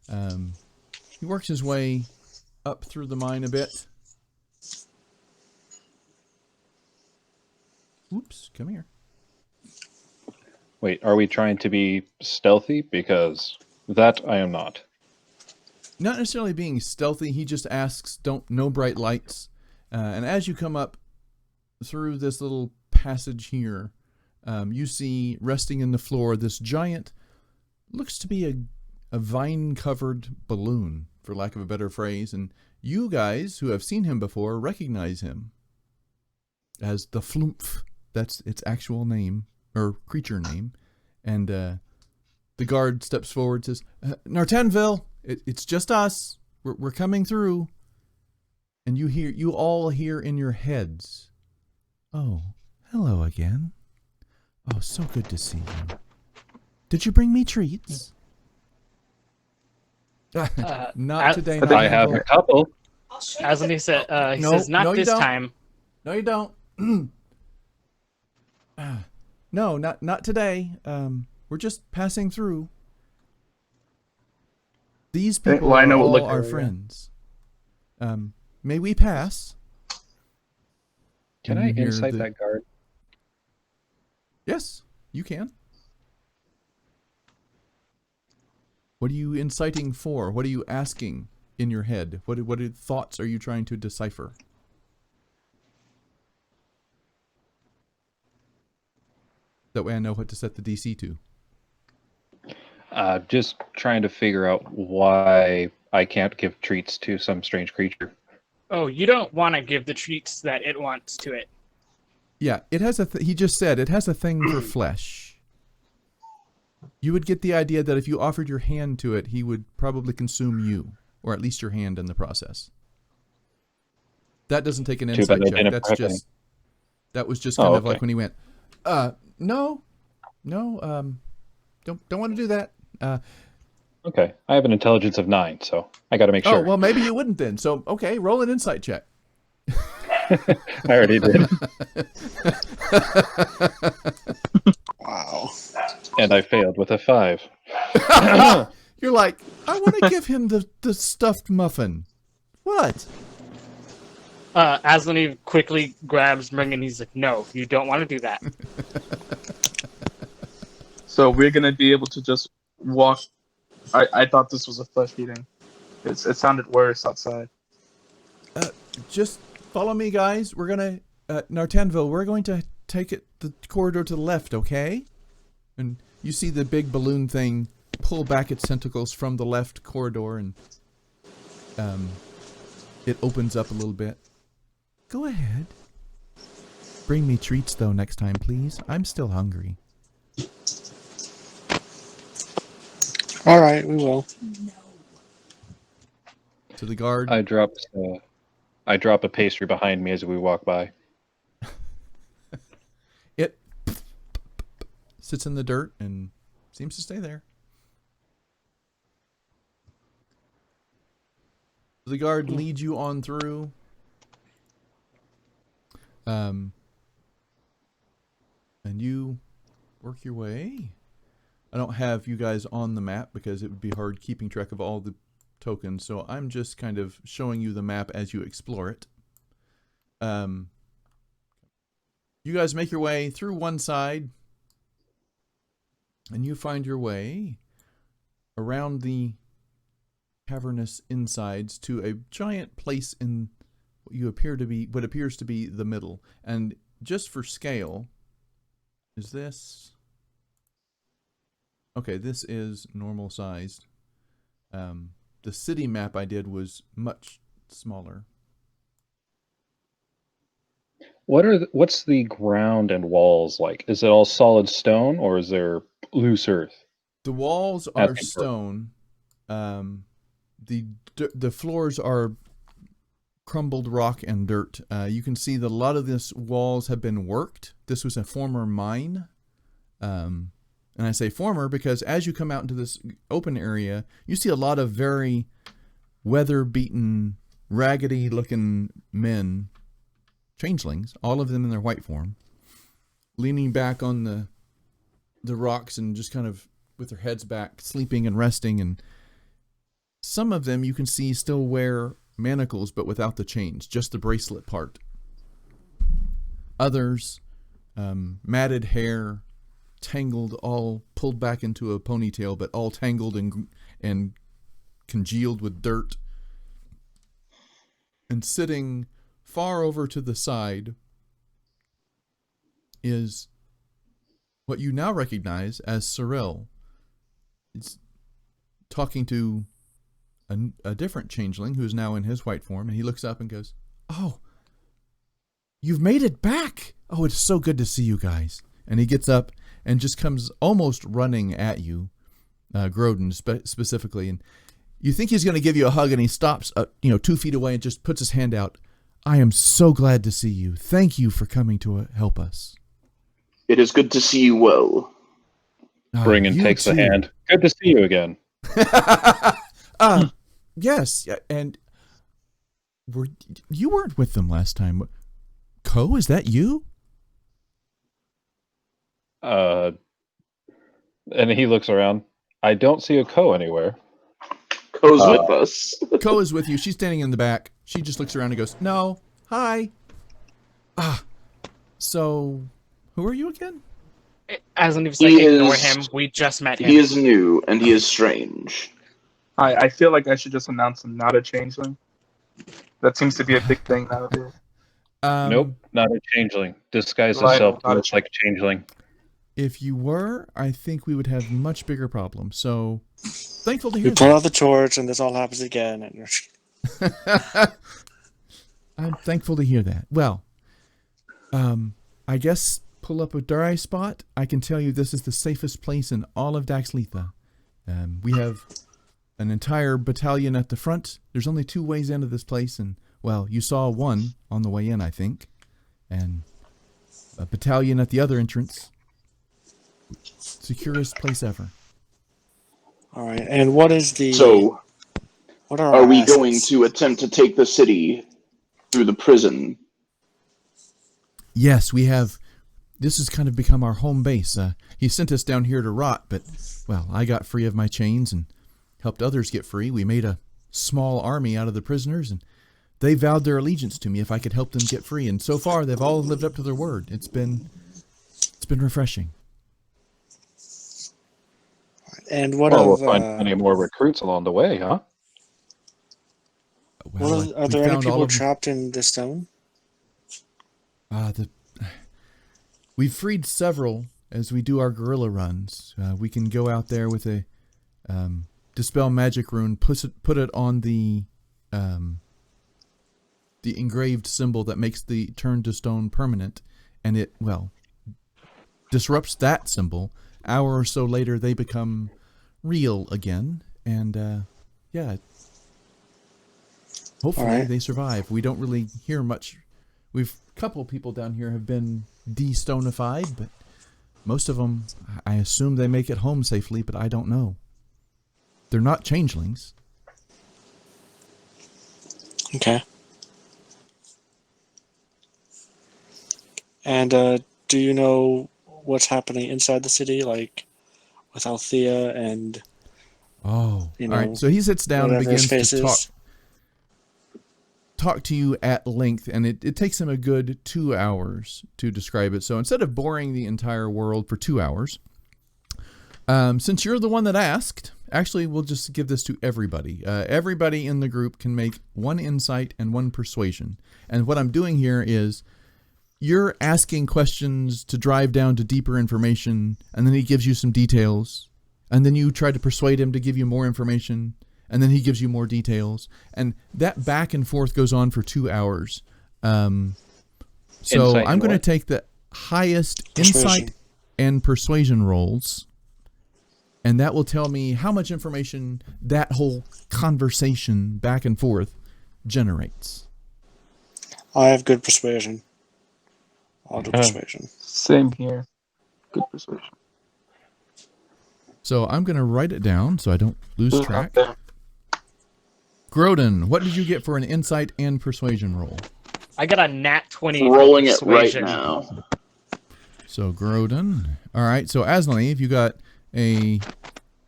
He works his way up through the mine a bit. Oops, come here. Wait, are we trying to be stealthy? Because that I am not. Not necessarily being stealthy. He just asks, no bright lights. And as you come up through this little passage here, you see resting in the floor this giant, looks to be a vine-covered balloon, for lack of a better phrase. And you guys who have seen him before recognize him as the Flumph. That's its actual name, or creature name. And the guard steps forward and says, Nartenville, it's just us. We're coming through. And you all hear in your heads, oh, hello again. Oh, so good to see you. Did you bring me treats? Not today. I have a couple. Aslanif said, he says, not this time. No, you don't. No, not today. We're just passing through. These people are all our friends. May we pass? Can I insight that guard? Yes, you can. What are you inciting for? What are you asking in your head? What thoughts are you trying to decipher? That way I know what to set the DC to. Just trying to figure out why I can't give treats to some strange creature. Oh, you don't want to give the treats that it wants to it. Yeah, it has he just said it has a thing for flesh. You would get the idea that if you offered your hand to it, he would probably consume you, or at least your hand in the process. That doesn't take an insight check. That's just that was just kind of like when he went, no, don't want to do that. Okay, I have an intelligence of 9, so I got to make sure. Oh, well, maybe you wouldn't then. So, okay, roll an insight check. I already did. Wow. And I failed with a 5. You're like, I want to give him the stuffed muffin. What? Aslan quickly grabs Mring and he's like, no, you don't want to do that. So we're gonna be able to just walk. I thought this was a flesh eating. It sounded worse outside. Just follow me, guys. We're going to, Nartanville, we're going to take the corridor to the left, okay? And you see the big balloon thing pull back its tentacles from the left corridor, and it opens up a little bit. Go ahead. Bring me treats, though, next time, please. I'm still hungry. All right, we will. To the guard. I drop a pastry behind me as we walk by. It sits in the dirt and seems to stay there. The guard leads you on through. And you work your way. I don't have you guys on the map because it would be hard keeping track of all the tokens, so I'm just kind of showing you the map as you explore it. You guys make your way through one side, and you find your way around the cavernous insides to a giant place in what appears to be the middle. And just for scale, is this... Okay, this is normal sized. The city map I did was much smaller. What's the ground and walls like? Is it all solid stone or is there loose earth? The walls are stone. The floors are crumbled rock and dirt. You can see that a lot of this walls have been worked. This was a former mine. And I say former because as you come out into this open area, you see a lot of very weather-beaten, raggedy-looking men, changelings, all of them in their white form, leaning back on the rocks and just kind of with their heads back, sleeping and resting. And some of them you can see still wear manacles, but without the chains, just the bracelet part. Others, matted hair, tangled, all pulled back into a ponytail, but all tangled and congealed with dirt. And sitting far over to the side is what you now recognize as Cyril. He's talking to a different changeling who is now in his white form, and he looks up and goes, "Oh, you've made it back! Oh, it's so good to see you guys." And he gets up and just comes almost running at you, Grodin specifically. And you think he's going to give you a hug, and he stops, 2 feet away and just puts his hand out. "I am so glad to see you. Thank you for coming to help us." It is good to see you well. Bringen takes the hand. Good to see you again. Yes, and you weren't with them last time. Ko, is that you? And he looks around. I don't see a Ko anywhere. Ko's with us. Ko is with you. She's standing in the back. She just looks around and goes, "No, hi." So, who are you again? Aslan was like, ignore him. We just met him. He is new, and he is strange. I feel like I should just announce I'm not a changeling. That seems to be a big thing nowadays. Nope, not a changeling. Disguise himself to look like a changeling. if you were, I think we would have much bigger problems. So, thankful to We hear pull that. out the torch, and this all happens again. And I'm thankful to hear that. Well, I guess pull up a dry spot. I can tell you this is the safest place in all of Daxletha. We have an entire battalion at the front. There's only 2 ways into this place, and, well, you saw one on the way in, I think. And a battalion at the other entrance. Securest place ever. all right. And what is the? So, what are are our we assets? going to attempt to take the city through the prison? Yes, we have. This has kind of become our home base. He sent us down here to rot, but, well, I got free of my chains and helped others get free. We made a small army out of the prisoners, and they vowed their allegiance to me if I could help them get free. And so far, they've all lived up to their word. It's been refreshing. And what Well, of? we'll find plenty more recruits along the way, huh? Well, are we there any found all people of them. trapped in the stone? We've freed several as we do our guerrilla runs. We can go out there with a dispel magic rune, put it on the engraved symbol that makes the turn to stone permanent, and it, well, disrupts that symbol. Hour or so later, they become real again, and yeah, hopefully All right. they survive. We don't really hear much. A couple people down here have been de-stonified, but most of them, I assume they make it home safely, but I don't know. They're not changelings. Okay. And do you know what's happening inside the city, like with Althea and? Oh, You all right. know, So he sits down and whatever his begins face to is. talk to you at length, and it takes him a good 2 hours to describe it. So instead of boring the entire world for 2 hours, since you're the one that asked, actually, we'll just give this to everybody. Everybody in the group can make 1 insight and 1 persuasion. And what I'm doing here is you're asking questions to drive down to deeper information, and then he gives you some details, and then you try to persuade him to give you more information, and then he gives you more details, and that back and forth goes on for 2 hours. So Insight I'm and going to what? take the highest Persuasion. insight and persuasion rolls, and that will tell me how much information that whole conversation back and forth generates. I have good persuasion. I'll do persuasion. Same here. Good persuasion. So I'm going to write it down so I don't lose track. Groden, what did you get for an insight and persuasion roll? I got a nat 20 for Rolling it right persuasion. now. So Groden. All right. So Aslaneve, you got a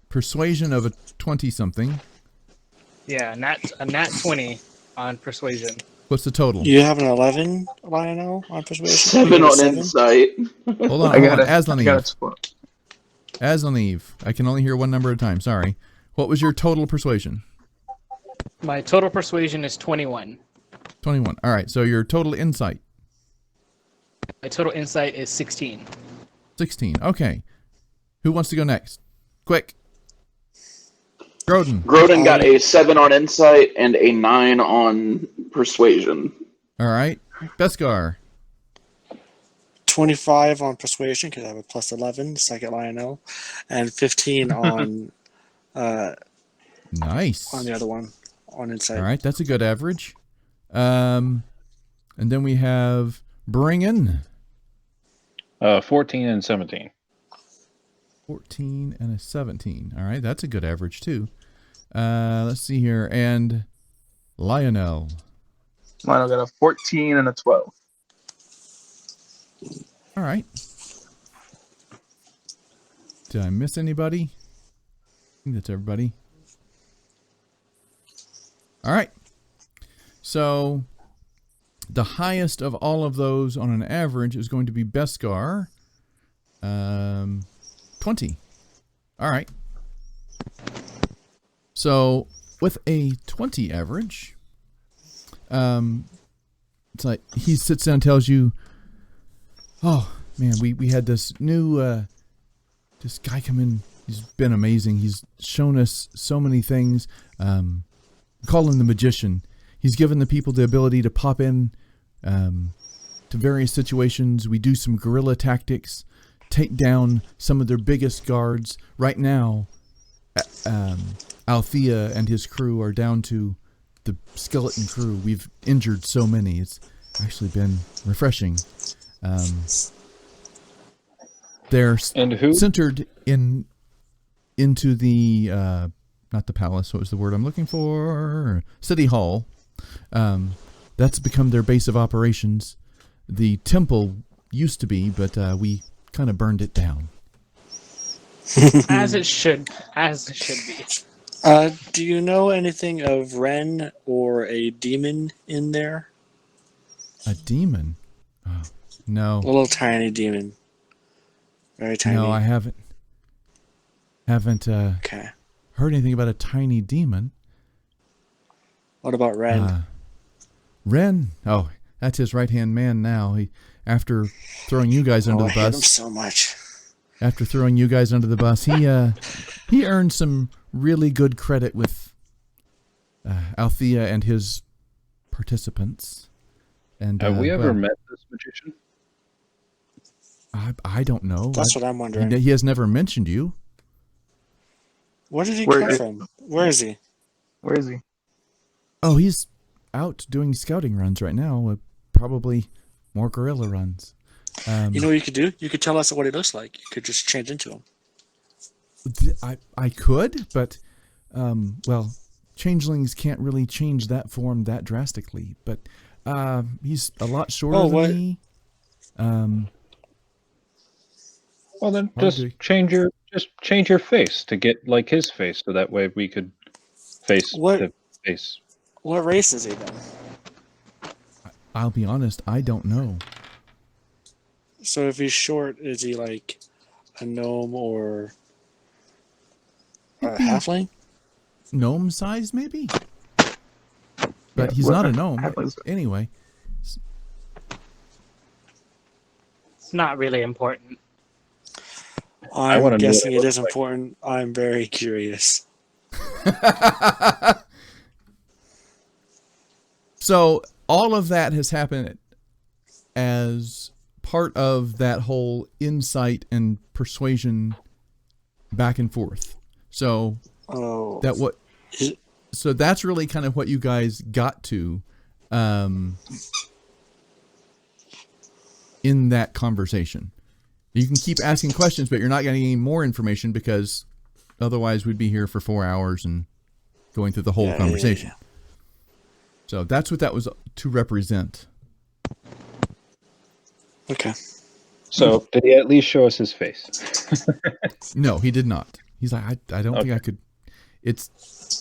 persuasion of a 20-something. Yeah, a nat 20 on persuasion. What's the total? You have an 11, Lionel, on persuasion. 7 You got a on 7? insight. Hold on. I got a Aslaneve. 12. Aslaneve. I can only hear one number at a time. Sorry. What was your total persuasion? My total persuasion is 21. 21. All right. So your total insight? My total insight is 16. 16. Okay. Who wants to go next? Quick. Groden. Groden got a 7 on insight and a 9 on persuasion. All right. Beskar. 25 on persuasion because I have a plus 11, second Lionel, and 15 on Nice. on the other one on insight. All right. That's a good average. And then we have Bringen. 14 and 17. 14 and a 17. All right, that's a good average too. Let's see here. And Lionel. Lionel got a 14 and a 12. All right. Did I miss anybody? I think that's everybody. All right. So the highest of all of those on an average is going to be Beskar. 20. All right. So with a 20 average, it's like he sits down and tells you, oh man, we had this new this guy come in. He's been amazing. He's shown us so many things. Call him the magician. He's given the people the ability to pop in to various situations. We do some guerrilla tactics, take down some of their biggest guards. Right now, Althea and his crew are down to the skeleton crew. We've injured so many. It's actually been refreshing. They're centered into the not the palace. What was the word I'm looking for? City Hall. That's become their base of operations. The temple used to be, but we kind of burned it down. As it should be. Do you know anything of Ren or a demon in there? A demon? Oh, no. A little tiny demon. Very tiny. No, I haven't. Okay. Heard anything about a tiny demon. What about Ren? Ren? Oh, that's his right-hand man now. After throwing you guys under the I hate him bus. so much. After throwing you guys under the bus, he earned some really good credit with Althea and his participants. And have we ever met this magician? I don't know. That's what I'm wondering. He has never mentioned you. Where did he come from? Where is he? Where is he? Oh, he's out doing scouting runs right now. Probably more guerrilla runs. You know what you could do? You could tell us what he looks like. You could just change into him. I could, but well, changelings can't really change that form that drastically. But he's a lot shorter than me. Well, then just change your face to get like his face, so that way we could face the face. What race is he then? I'll be honest, I don't know. So if he's short, is he like a gnome or a halfling? Gnome size, maybe? But he's not a gnome. Anyway. It's not really important. I'm guessing it is important. I'm very curious. So all of that has happened as part of that whole insight and persuasion back and forth. So so that's really kind of what you guys got to in that conversation. You can keep asking questions, but you're not getting any more information because otherwise we'd be here for 4 hours and going through the whole conversation. Yeah. So that's what that was to represent. Okay. So did he at least show us his face? No, he did not. He's like, I don't think I could.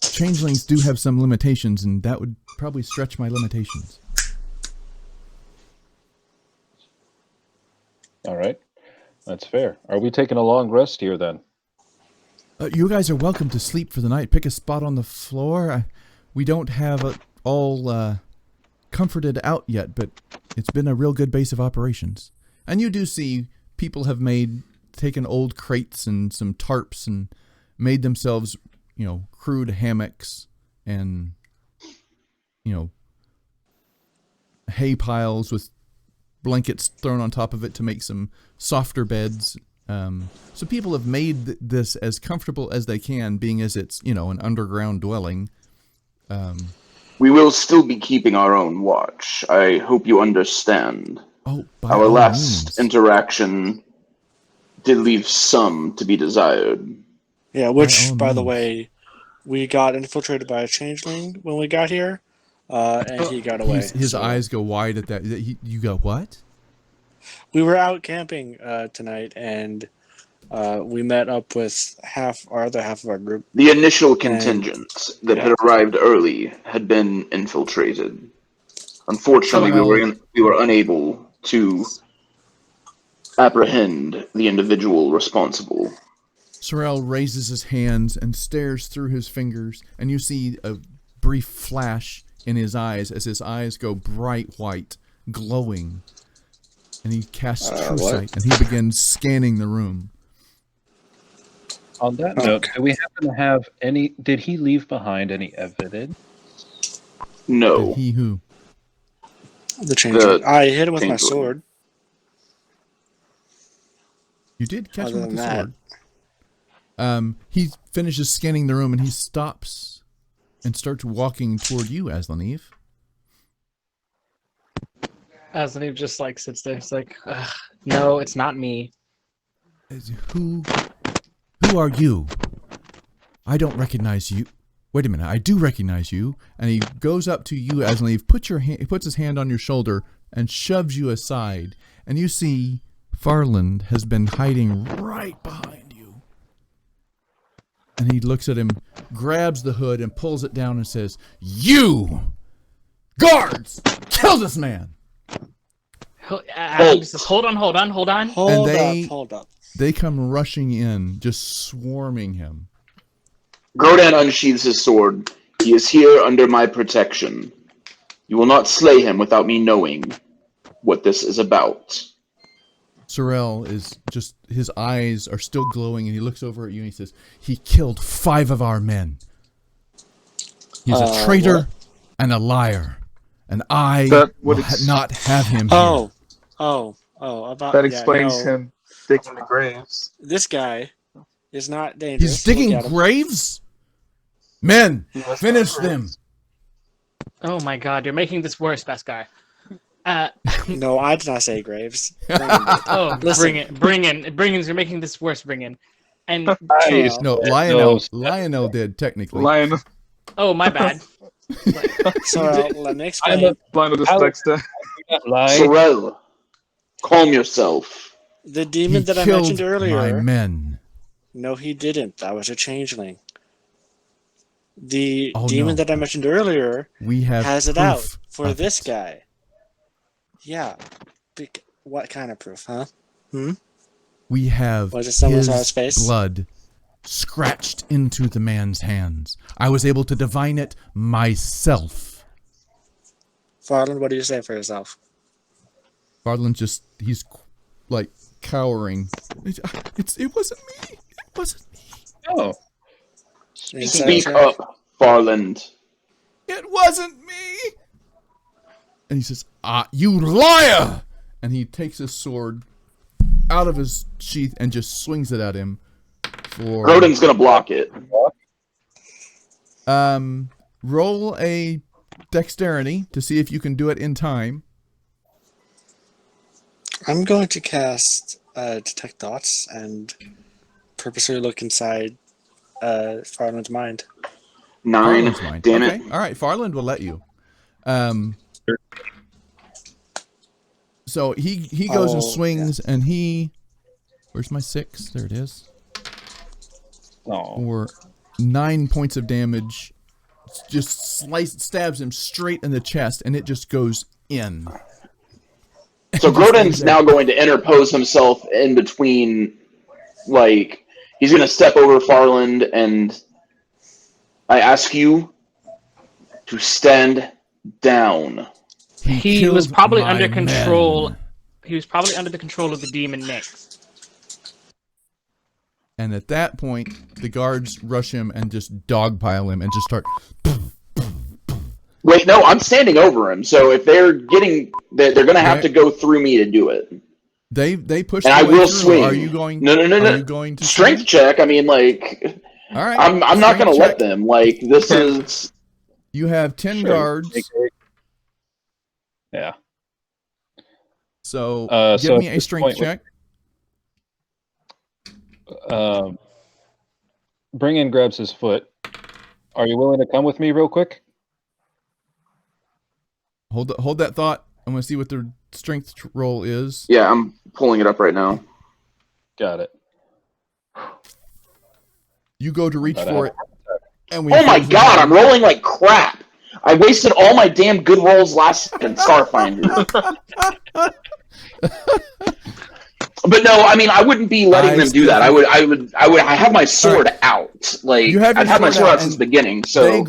Changelings do have some limitations, and that would probably stretch my limitations. All right. That's fair. Are we taking a long rest here then? You guys are welcome to sleep for the night. Pick a spot on the floor. We don't have it all comforted out yet, but it's been a real good base of operations. And you do see people have taken old crates and some tarps and made themselves, crude hammocks and, hay piles with blankets thrown on top of it to make some softer beds. So people have made this as comfortable as they can, being as it's, an underground dwelling. We will still be keeping our own watch. I hope you understand. Oh, our last interaction did leave some to be desired. Yeah, which, by the way, we got infiltrated by a changeling when we got here, and he got away. His eyes go wide at that. You go, what? We were out camping tonight, and we met up with our other half of our group. The initial contingent that had arrived early had been infiltrated. Unfortunately, we were unable to apprehend the individual responsible. Sorrel raises his hands and stares through his fingers, and you see a brief flash in his eyes as his eyes go bright white, glowing. And he casts True Sight, and he begins scanning the room. On that note, do we happen to have any? Did he leave behind any evidence? No. Did he who? The Changeling. I hit him with my Changeling. sword. You did catch Other him with the than sword. He finishes scanning the room and he stops and starts walking toward you, Aslaniv. Aslaniv just like sits there. It's like, no, it's not me. Who are you? I don't recognize you. Wait a minute, I do recognize you. And he goes up to you, Aslaniv, he puts his hand on your shoulder and shoves you aside. And you see Farland has been hiding right behind you. And he looks at him, grabs the hood and pulls it down and says, "You! Guards! Kill this man!" Aslaniv says, hold on. Hold up. They come rushing in, just swarming him. Grodan unsheathes his sword. He is here under my protection. You will not slay him without me knowing what this is about. Sorrel is just, his eyes are still glowing, and he looks over at you and he says, "He killed 5 of our men. He's a traitor and a liar, and I will not have him here." About that explains him digging the graves. This guy is not dangerous. He's digging graves? Men, finish them. Oh my god, you're making this worse, best guy. No, I did not say graves. Bring in. You're making this worse. Bring in. And no, Lionel did technically. Lionel. Oh, my bad. So let me explain. Sorrel, calm yourself. The demon that I killed mentioned earlier. my men. No, he didn't. That was a changeling. The demon that I mentioned earlier has it out for this guy. Yeah. What kind of proof, huh? We have his blood scratched into the man's hands. I was able to divine it myself. Farland, what do you say for yourself? Farland he's like cowering. It wasn't me. It wasn't me. Oh. Speak up, Farland. It wasn't me. And he says, "You liar!" And he takes his sword out of his sheath and just swings it at him. Grodan's gonna block it. Roll a dexterity to see if you can do it in time. I'm going to cast Detect Thoughts and purposely look inside Farland's mind. 9. Damn it. All right, Farland will let you. So he goes and swings, and he... Where's my 6? There it is. For 9 points of damage. Just stabs him straight in the chest, and it just goes in. So Grodan's now going to interpose himself in between, like, he's going to step over Farland, and I ask you to stand down. He was probably under control. He was probably under the control of the demon Nyx. And at that point, the guards rush him and just dogpile him and just start... Wait, no, I'm standing over him. So if they're going to have to go through me to do it. They push. And I will through. swing. Are you going? No. Are you going to strength swing? check? I mean, like, all right. I'm not going to let them. Like, this is. You have 10 guards. Yeah. So give me a strength check. Bring in grabs his foot. Are you willing to come with me real quick? Hold that thought. I'm going to see what their strength roll is. Yeah, I'm pulling it up right now. Got it. You go to reach for it. And oh my god, I'm rolling like crap. I wasted all my damn good rolls last in Starfinder. But no, I mean, I wouldn't be letting them do that. I have my sword out. Like, I've had my sword out since the beginning. So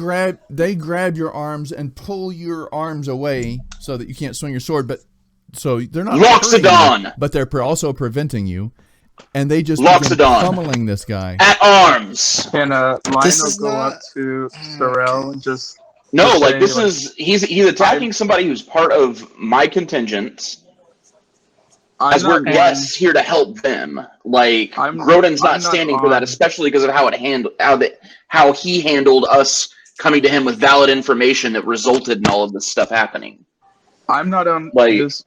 they grab your arms and pull your arms away so that you can't swing your sword. But so they're not Loxodon, but they're also preventing you. and they just begin Loxodon. pummeling this guy. At arms. Can This Lionel is go not- up to Sorrel and just No, Just like say, this like, is he's attacking somebody who's part of my contingent. As we're guests here to help them. Like Grodin's not standing for that, especially because of how he handled us coming to him with valid information that resulted in all of this stuff happening. I'm not on this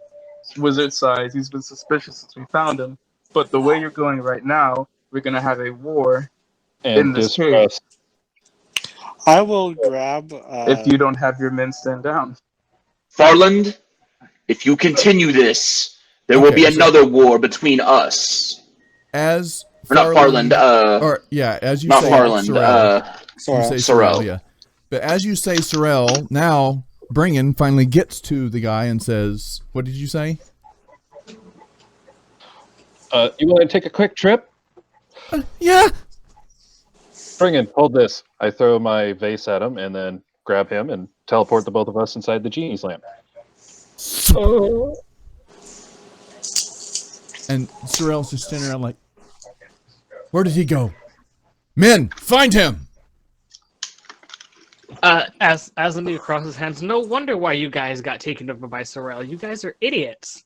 wizard's side. He's been suspicious since we found him. But the way you're going right now, we're gonna have a war in this cave. I will grab. If you don't have your men stand down, Farland, if you continue this, there will be another war between us. As not Farland, as you not say, Farland, Sorrel, yeah. But as you say, Sorrel, now Bringen finally gets to the guy and says, "What did you say? You want to take a quick trip?" Yeah. Bringen, hold this. I throw my vase at him and then grab him and teleport the both of us inside the genie's lamp. And Sorrel's just standing around like, "Where did he go? Men, find him!" As Lee crosses his hands, no wonder why you guys got taken over by Sorrel. You guys are idiots.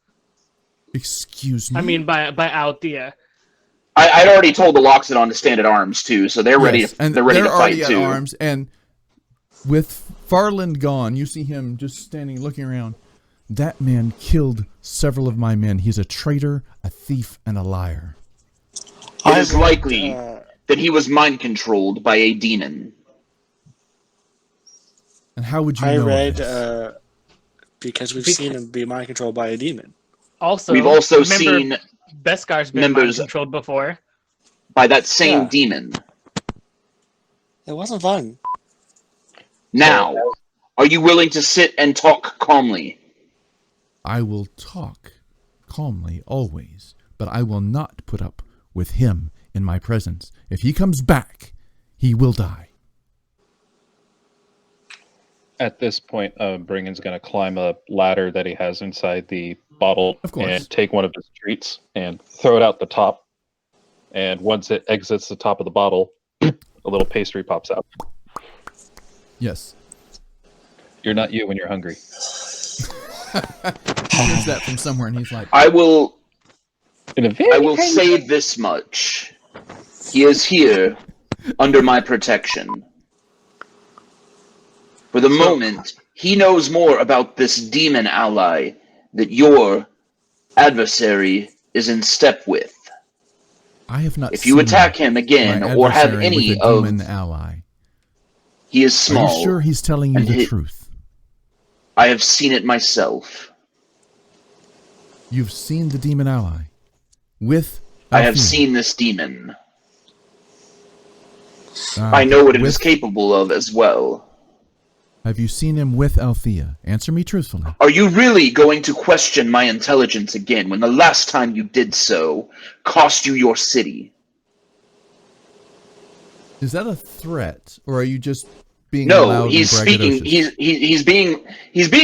Excuse me? I mean, by Althea. I'd already told the Loxodon to stand at arms too, so they're ready. They're ready to fight at too. Arms, and with Farland gone, you see him just standing, looking around. That man killed several of my men. He's a traitor, a thief, and a liar. It is likely that he was mind controlled by a demon. And how would you know this? Because we've seen him be mind controlled by a demon. Also, we've also seen Beskar's been mind controlled before by that same demon. It wasn't fun. Now, are you willing to sit and talk calmly? I will talk calmly always, but I will not put up with him in my presence. If he comes back, he will die. At this point, Bringen's going to climb a ladder that he has inside the bottle and take one of his treats and throw it out the top. And once it exits the top of the bottle, a little pastry pops out. Yes. You're not you when you're hungry. He hears that from somewhere, and he's like, I will say this much. He is here under my protection. For the moment, he knows more about this demon ally that your adversary is in step with. I have not. If you attack him again or have any of demon ally, he is small. Are you sure he's telling you the truth? I have seen it myself. You've seen the demon ally with. I have seen this demon. I know what it is capable of as well. Have you seen him with Althea? Answer me truthfully. Are you really going to question my intelligence again when the last time you did so cost you your city? Is that a threat, or are you just being loud? No, he's speaking. He's being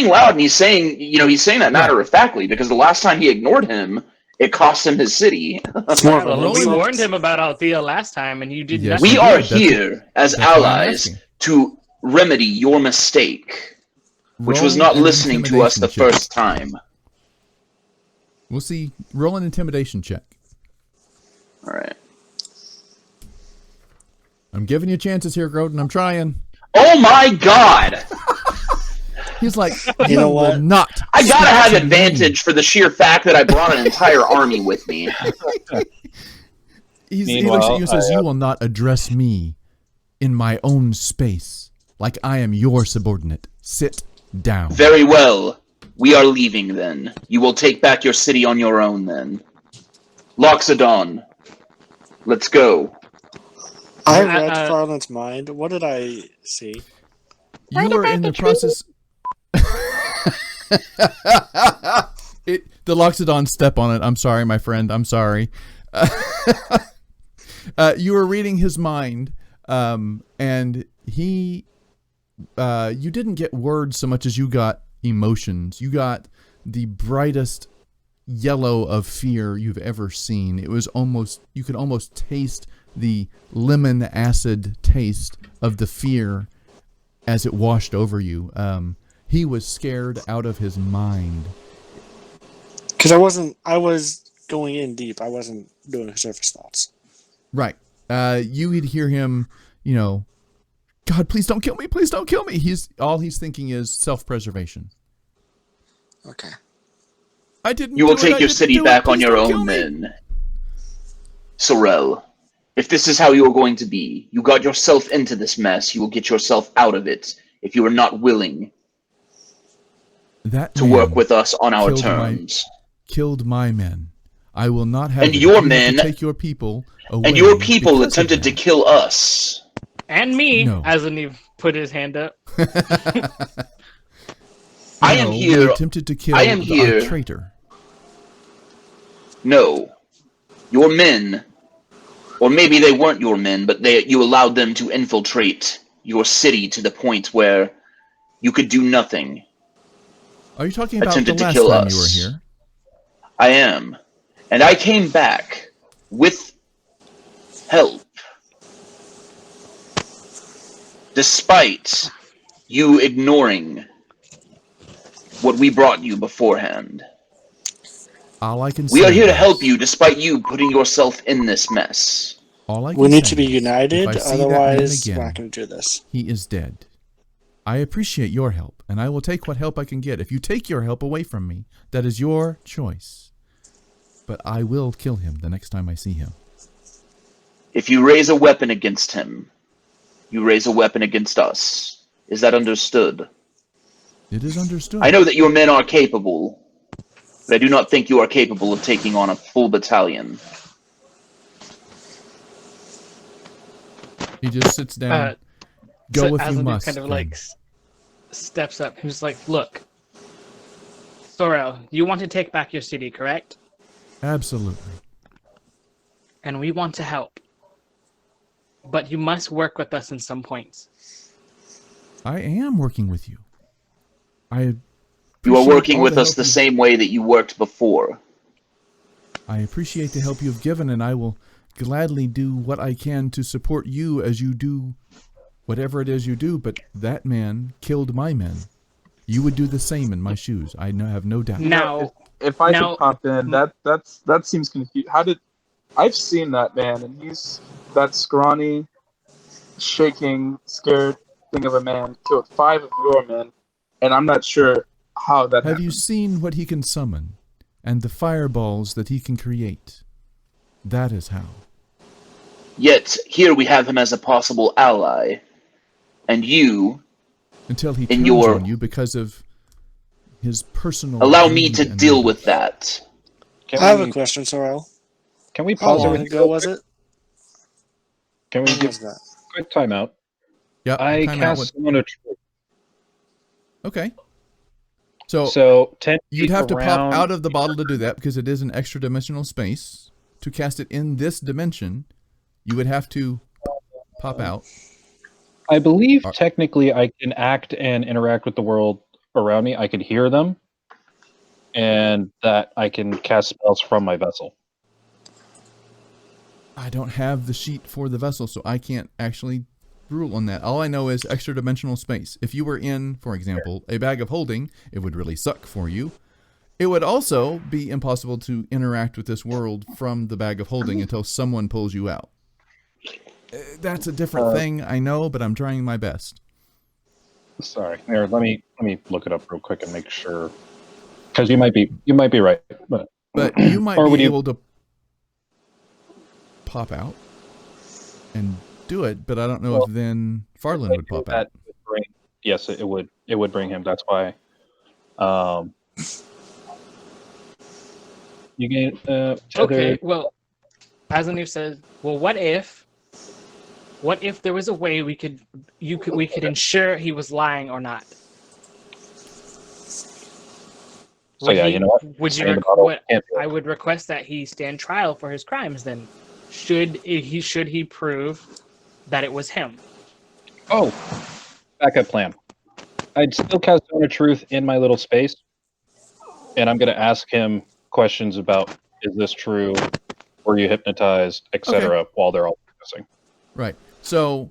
loud, and he's saying that matter of factly because the last time he ignored him, it cost him his city. We warned him about Althea last time, and you did nothing. We are here as allies to remedy your mistake, which was not listening to us the first time. We'll see. Roll an intimidation check. All right. I'm giving you chances here, Grodin. I'm trying. Oh my God! He's like, you know what? Not. I gotta have advantage for the sheer fact that I brought an entire army with me. He looks at you and says, "You will not address me in my own space, like I am your subordinate. Sit down." Very well. We are leaving then. You will take back your city on your own then. Loxodon, let's go. I read Farland's mind. What did I see? You were in the process. The Loxodon step on it. I'm sorry, my friend. I'm sorry. You were reading his mind, and he. You didn't get words so much as you got emotions. You got the brightest yellow of fear you've ever seen. It was almost, you could almost taste the lemon acid taste of the fear as it washed over you. He was scared out of his mind. Because I was going in deep. I wasn't doing surface thoughts. Right. You would hear him, you know, God, please don't kill me. Please don't kill me. All he's thinking is self-preservation. Okay. I didn't. You will do it. take I your didn't city do it. back on Please your don't kill own me. men. Sorel, if this is how you are going to be, you got yourself into this mess, you will get yourself out of it if you are not willing That to man work with us on our killed terms. Killed my men. I will not have And it. your You have to men take your people away. And your people because of attempted to that. kill us. And me, No. as he put his hand up. I am here. We attempted to kill a traitor. No. Your men, or maybe they weren't your men, but you allowed them to infiltrate your city to the point where you could do nothing. Are you talking about attempted the last to kill time us. you were here? I am. And I came back with help. Despite you ignoring what we brought you beforehand. All I can We are say here to is, help you despite you putting yourself in this mess. all I can We need say to be is, united, if I see that man otherwise again, we're not going to do this. he is dead. I appreciate your help, and I will take what help I can get. If you take your help away from me, that is your choice. But I will kill him the next time I see him. If you raise a weapon against him, you raise a weapon against us. Is that understood? It is understood. I know that your men are capable, but I do not think you are capable of taking on a full battalion. He just sits down. Go so if you Azanir must. kind of then. like steps up. He's like, "Look, Sorel, you want to take back your city, correct? Absolutely. And we want to help. But you must work with us in some points." I am working with you. You are working with us the same way that you worked before. I appreciate the help you have given, and I will gladly do what I can to support you as you do whatever it is you do, but that man killed my men. You would do the same in my shoes. I have no doubt. Now, if I could pop in, that seems confused. I've seen that man, and he's that scrawny, shaking, scared thing of a man killed 5 of your men, and I'm not sure how that Have happened. you seen what he can summon and the fireballs that he can create? That is how. Yet, here we have him as a possible ally. And you... Until he turns on you because of his personal... Allow me to deal with that. I have a question, Sorel. Can we How pause long it? ago was it? Can we When give was that? quick timeout? Yeah, I cast Summon a Truth. Okay. So 10 you'd have to around... pop out of the bottle to do that because it is an extra dimensional space. To cast it in this dimension, you would have to pop out. I believe technically I can act and interact with the world around me. I can hear them, and that I can cast spells from my vessel. I don't have the sheet for the vessel, so I can't actually rule on that. All I know is extra dimensional space. If you were in, for example, a bag of holding, it would really suck for you. It would also be impossible to interact with this world from the bag of holding until someone pulls you out. That's a different thing, I know, but I'm trying my best. Sorry, here, let me look it up real quick and make sure, because you might be right, but you might or be able to pop out and do it, but I don't know if then Farland would pop out. Yes, it would. It would bring him. That's why. You gain. Okay. Well, Azanir says, "Well, what if there was a way we could ensure he was lying or not?" So yeah, you know what? I would request that he stand trial for his crimes. Then, should he prove that it was him? Oh, backup plan. I'd still cast Zone of Truth in my little space, and I'm going to ask him questions about, is this true? Were you hypnotized, etc., while they're all discussing. Right. So,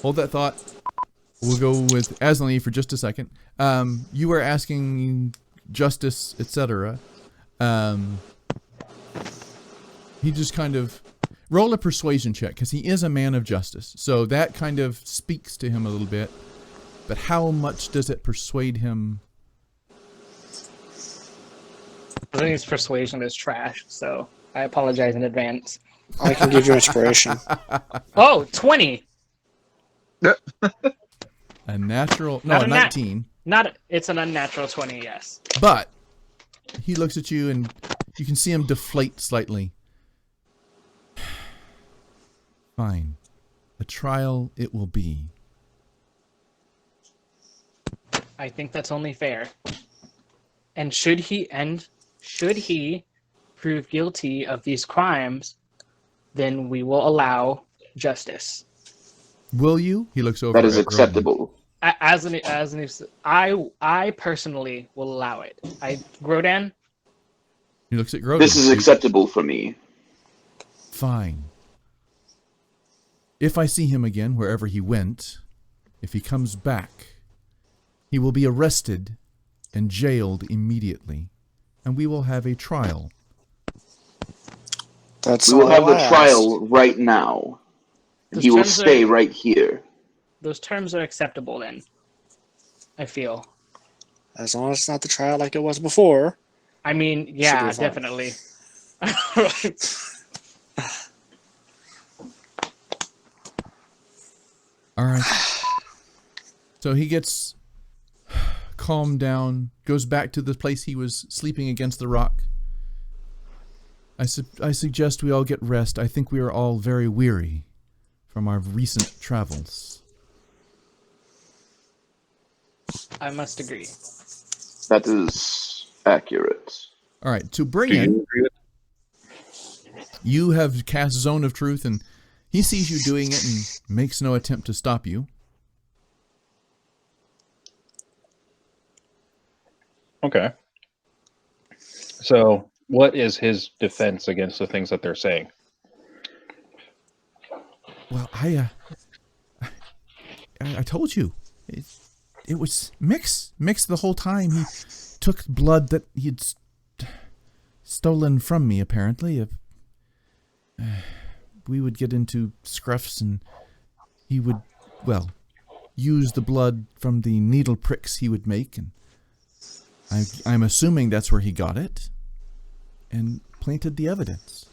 hold that thought. We'll go with Aslan for just a second. You were asking justice, etc. He just kind of roll a persuasion check because he is a man of justice. So that kind of speaks to him a little bit. But how much does it persuade him? I think his persuasion is trash, so I apologize in advance. I can give you inspiration. Oh, 20! A natural... No, a 19. It's an unnatural 20, yes. But he looks at you and you can see him deflate slightly. Fine. A trial it will be. I think that's only fair. And should he prove guilty of these crimes, then we will allow justice. Will you? He looks over. That is acceptable. I personally will allow it. Grodan? He looks at Grodan. This is acceptable for me. Fine. If I see him again, wherever he went, if he comes back, he will be arrested and jailed immediately, and we will have a trial. We will have the trial right now. He will stay right here. Those terms are acceptable then, I feel. As long as it's not the trial like it was before. I mean, yeah, definitely. All right. So he gets calmed down, goes back to the place he was sleeping against the rock. I suggest we all get rest. I think we are all very weary from our recent travels. I must agree. That is accurate. All right, to bring in, you have cast Zone of Truth, and he sees you doing it and makes no attempt to stop you. Okay. So, what is his defense against the things that they're saying? Well, I told you. It was Mix the whole time. He took blood that he'd stolen from me, apparently. We would get into scruffs, and he would, well, use the blood from the needle pricks he would make, and I'm assuming that's where he got it, and planted the evidence.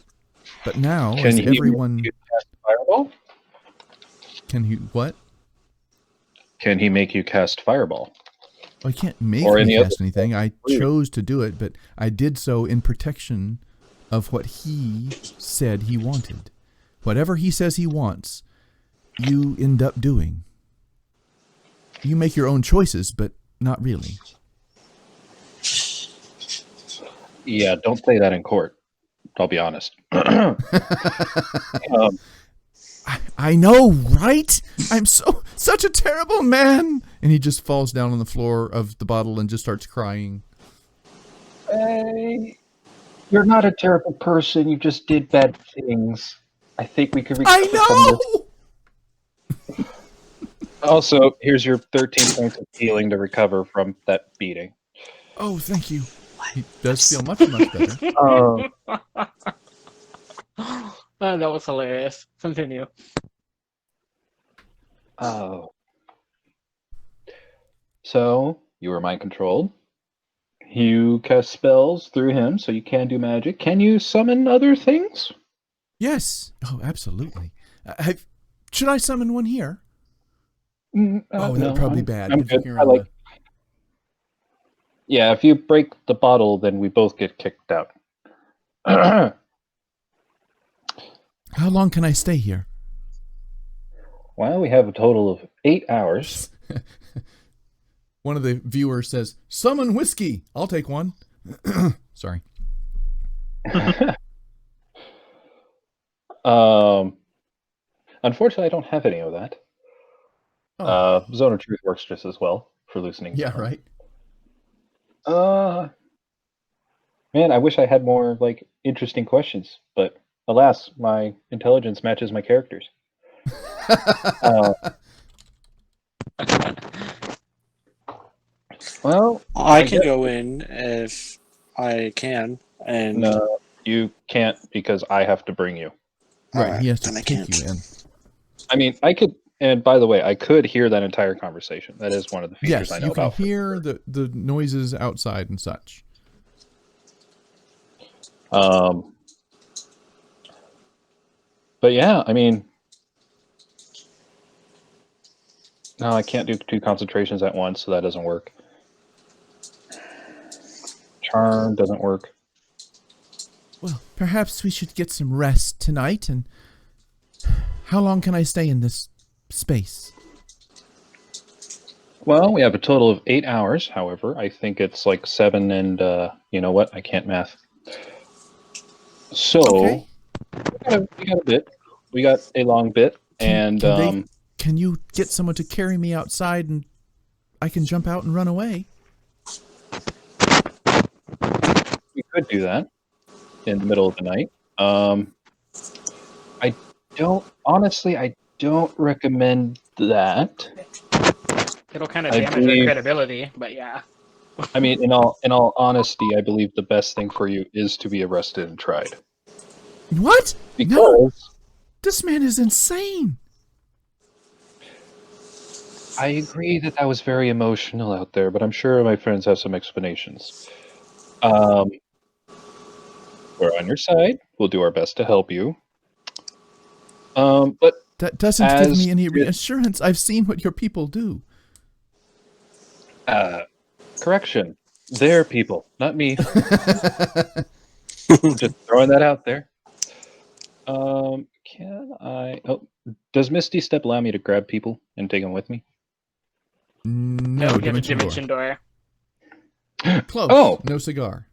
But now, as everyone... Make you cast Fireball? Can he, what? Can he make you cast Fireball? Well, he can't make me cast anything. I chose to do it, but I did so in protection of what he said he wanted. Whatever he says he wants, you end up doing. You make your own choices, but not really. Yeah, don't say that in court. I'll be honest. I know, right? I'm such a terrible man. And he just falls down on the floor of the bottle and just starts crying. You're not a terrible person. You just did bad things. I think we could recover I know! from this. Also, here's your 13 points of healing to recover from that beating. Oh, thank you. He does feel much better. That was hilarious. Continue. Oh. So, you were mind controlled. You cast spells through him, so you can do magic. Can you summon other things? Yes. Oh, absolutely. Should I summon one here? That would probably be bad. I'm good. Yeah, if you break the bottle, then we both get kicked out. How long can I stay here? Well, we have a total of 8 hours. One of the viewers says, "Summon whiskey." I'll take one. Sorry. Unfortunately, I don't have any of that. Oh. Zone of Truth works just as well for loosening. Yeah, right. Man, I wish I had more like interesting questions, but alas, my intelligence matches my characters. Well, I can go in if I can, and no, you can't because I have to bring you. Right, he has to then I take can't. you in. I mean, I could, and by the way, I could hear that entire conversation. That is one of the features Yes, I know you can about. hear the noises outside and such. But yeah, I mean, no, I can't do 2 concentrations at once, so that doesn't work. Charm doesn't work. Well, perhaps we should get some rest tonight. And how long can I stay in this space? Well, we have a total of 8 hours. However, I think it's like 7 and you know what? I can't math. So Okay. we got a bit. We got a long bit, Can you get someone to carry me outside and I can jump out and run away? we could do that in the middle of the night. I don't recommend that. It'll kind of damage their credibility, but yeah. I mean, in all honesty, I believe the best thing for you is to be arrested and tried. What? Because No! This man is insane! I agree that was very emotional out there, but I'm sure my friends have some explanations. We're on your side. We'll do our best to help you. But that doesn't give me any reassurance. I've seen what your people do. Correction. They're people, not me. Just throwing that out there. Can I... Oh, does Misty Step allow me to grab people and take them with me? No, dimension door. Close. Oh! No cigar.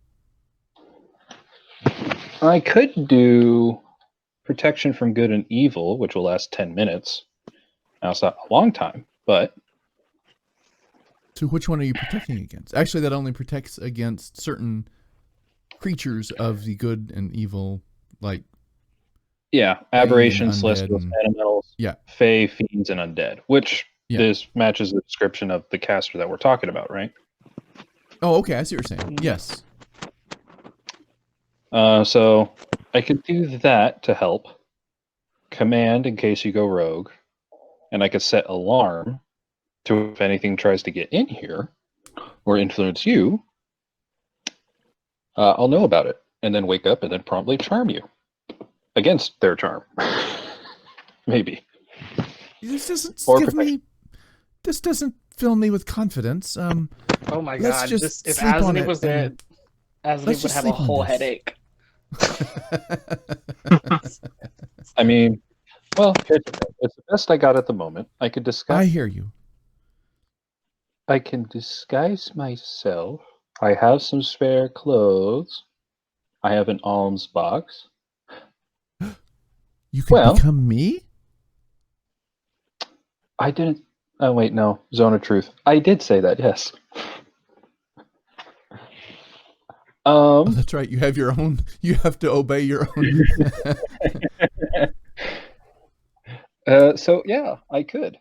I could do protection from good and evil, which will last 10 minutes. Now, it's not a long time, but... So which one are you protecting against? Actually, that only protects against certain creatures of the good and evil, like... Yeah, aberrations, celestials, animals, fae, fiends, and undead, which this matches the description of the caster that we're talking about, right? Oh, okay, I see what you're saying. Yes. So I could do that to help. Command in case you go rogue. And I could set alarm to if anything tries to get in here or influence you, I'll know about it. And then wake up and then promptly charm you. Against their charm. Maybe. This doesn't This doesn't fill me with confidence. Oh my god! Just if sleep on Asli it was there, Asli would have a whole headache. I mean, well, it's the best I got at the moment. I could disguise. I hear you. I can disguise myself. I have some spare clothes. I have an alms box. You can become me? I didn't... Oh, wait, no. Zone of Truth. I did say that, yes. Oh, that's right. You have your own... You have to obey your own... So, yeah, I could.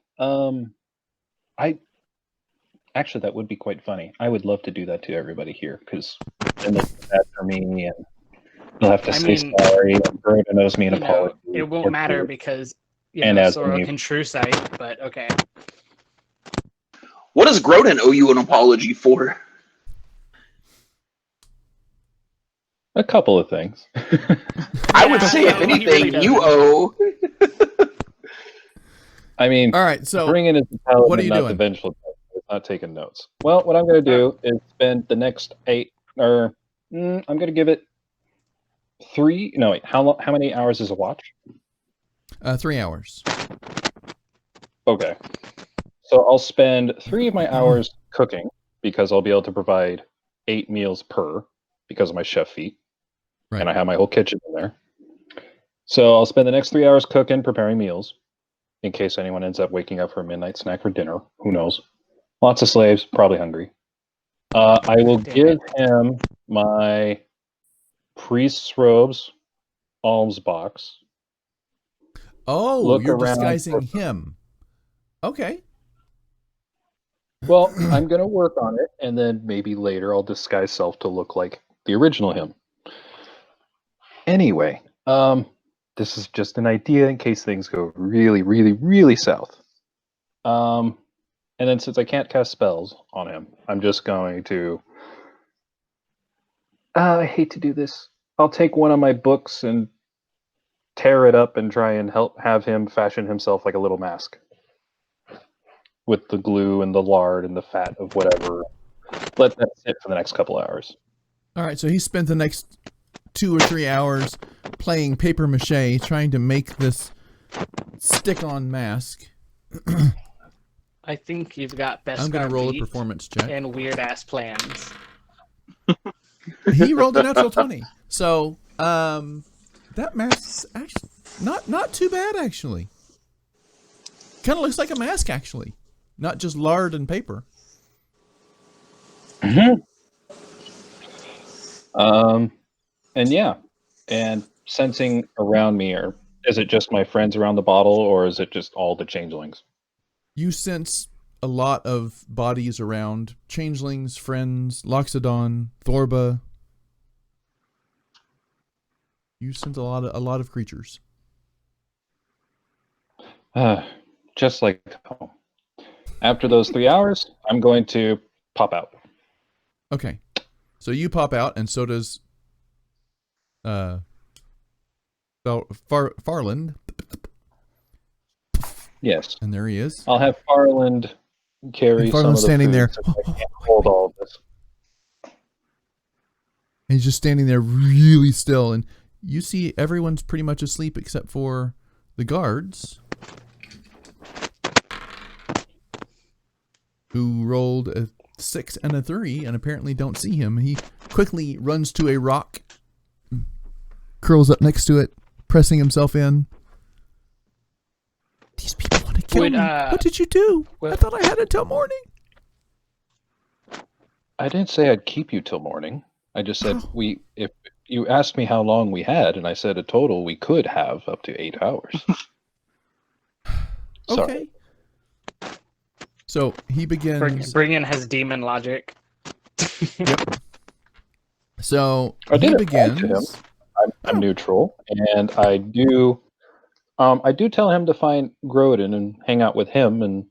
Actually, that would be quite funny. I would love to do that to everybody here, because then they'll do that for me, and they'll have to say sorry, and Broda knows me and apologize. It won't matter because Sora can true sight, but okay. What does Grodin owe you an apology for? A couple of things. I would say, if anything, really you owe. I mean, all right. So, bring in his paladin, what are you not doing? The vengeful, not taking notes. Well, what I'm going to do is spend the next 8, or I'm going to give it 3. No, wait. How many hours is a watch? 3 hours. Okay. So I'll spend 3 of my hours cooking because I'll be able to provide 8 meals per because of my chef feat. Right. And I have my whole kitchen in there. So I'll spend the next 3 hours cooking, preparing meals in case anyone ends up waking up for a midnight snack for dinner. Who knows? Lots of slaves, probably hungry. I will give him my priest's robes, alms box. Oh, you're disguising him. Okay. Well, I'm going to work on it, and then maybe later I'll disguise self to look like the original him. Anyway, this is just an idea in case things go really, really, really south. And then since I can't cast spells on him, I'm just going to... I hate to do this. I'll take one of my books and tear it up and try and have him fashion himself like a little mask. With the glue and the lard and the fat of whatever. Let that sit for the next couple hours. All right, so he spent the next 2 or 3 hours playing paper mache, trying to make this stick-on mask. I think you've got best. I'm going to roll a performance check. And weird-ass plans. He rolled a natural 20. So, that mask's actually not too bad, actually. Kind of looks like a mask, actually. Not just lard and paper. Mm-hmm. And yeah. And sensing around me, or is it just my friends around the bottle, or is it just all the changelings? You sense a lot of bodies around. Changelings, friends, Loxodon, Thorba. You sense a lot of creatures. Just like home. After those 3 hours, I'm going to pop out. Okay. So you pop out, and so does Farland. Yes. And there he is. I'll have Farland carry some of the standing food there. since I can't hold all of this. And he's just standing there really still, and you see everyone's pretty much asleep except for the guards, who rolled a 6 and a 3 and apparently don't see him. He quickly runs to a rock, curls up next to it, pressing himself in. These people want to kill me. What did you do? I thought I had until morning. I didn't say I'd keep you till morning. I just said if you asked me how long we had, and I said a total we could have up to 8 hours. Okay. So he begins. Brinian has demon logic. Yep. So I he did begins. To him. I'm neutral, and I do tell him to find Grodin and hang out with him and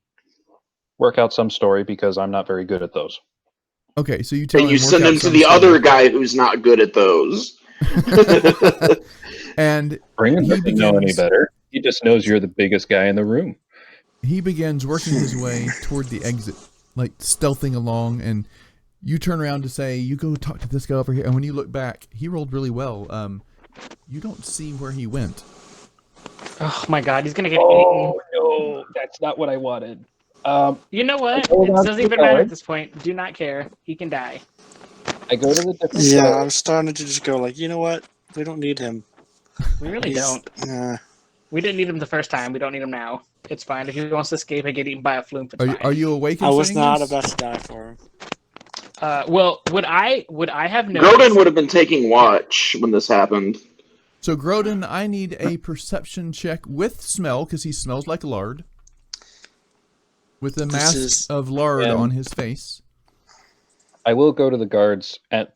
work out some story because I'm not very good at those. Okay, so you tell him. You send him to the other guy who's not good at those. And Brinian doesn't know any better. He just knows you're the biggest guy in the room. He begins working his way toward the exit, like stealthing along, and you turn around to say, you go talk to this guy over here, and when you look back, he rolled really well. You don't see where he went. Oh my god, he's gonna get eaten. No, that's not what I wanted. You know what? It doesn't even matter at this point. Do not care. He can die. I go to the different Yeah, I'm starting to just go like, you know what? We don't need him. We really don't. We didn't need him the first time. We don't need him now. It's fine. If he wants to escape and get eaten by a flume, it's fine. Are you awake? I was not about to die for him. Well, would I have noticed? Grodin would have been taking watch when this happened. So Grodin, I need a perception check with smell, because he smells like lard. With the mask of lard on his face. I will go to the guards at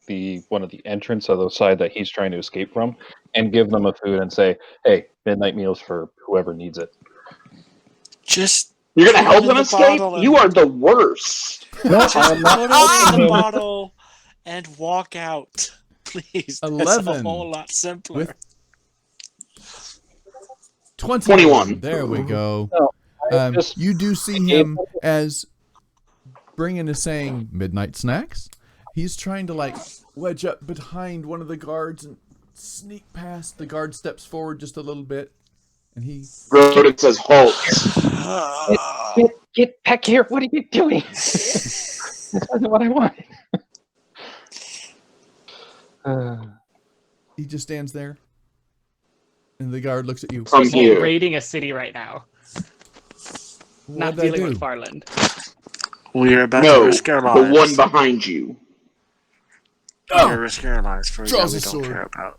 one of the entrance of the side that he's trying to escape from and give them a food and say, hey, midnight meals for whoever needs it. You're going to help them escape? You are the worst. No, just put it in the bottle and walk out. Please. 11. That's a whole lot simpler. With 21. There we go. No, you do see him as Brinian is saying midnight snacks. He's trying to like wedge up behind one of the guards and sneak past. The guard steps forward just a little bit, and he. Grodin says, "Halt! Get back here! What are you doing? This isn't what I wanted." He just stands there, and the guard looks at you. From here, raiding a city right now. Not dealing with Farland. We are about to risk our lives. The one behind you. You're risking our lives for a guy Draws we a don't sword. care about.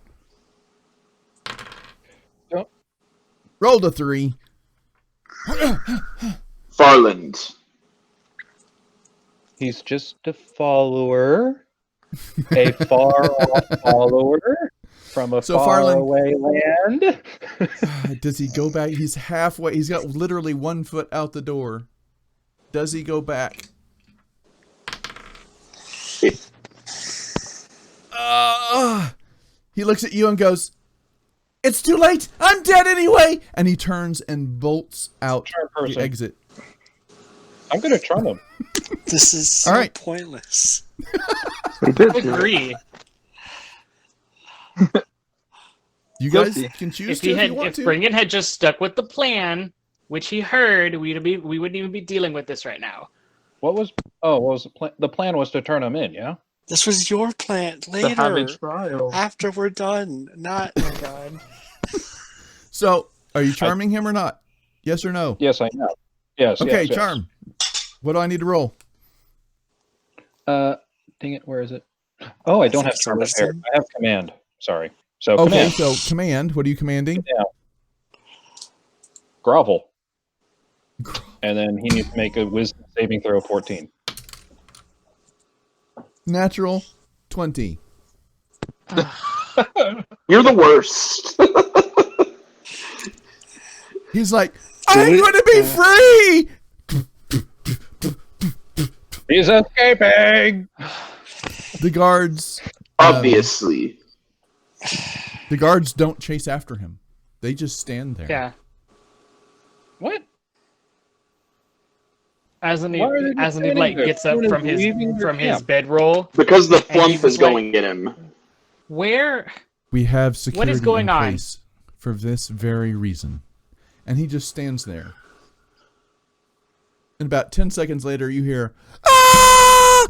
Rolled a 3. Farland. He's just a follower. A far-off follower from a So Farland- faraway land. Does he go back? He's halfway. He's got literally 1 foot out the door. Does he go back? He looks at you and goes, "It's too late. I'm dead anyway." And he turns and bolts out the exit. I'm going to charm him. This is so All right. pointless. We did. Agree. You guys Guilty. can choose If to he if had, you want if to. Bringen had just stuck with the plan, which he heard, we wouldn't even be dealing with this right now. What was the plan? The plan was to turn him in, yeah? This was your plan To have a later, trial. after we're done. Not. Oh my god. So, are you charming him or not? Yes or no? Yes, I know. Yes. Okay, yes. charm. What do I need to roll? Dang it, where is it? Oh, I don't have It's charm prepared. wisdom. I have command. Sorry. So Okay, command. so command. What are you commanding? Grovel. And then he needs to make a wisdom saving throw of 14. Natural 20. You're the worst. He's like, I'm going to be free! He's escaping! The guards... Obviously. The guards don't chase after him. They just stand there. Yeah. What? Asani Why are they just standing like there? gets up Someone from is leaving their his camp. bedroll. Because the he flump was is like- going at him. Where? We have security going in on? place for this very reason. And he just stands there. And about 10 seconds later, you hear, "Ah!"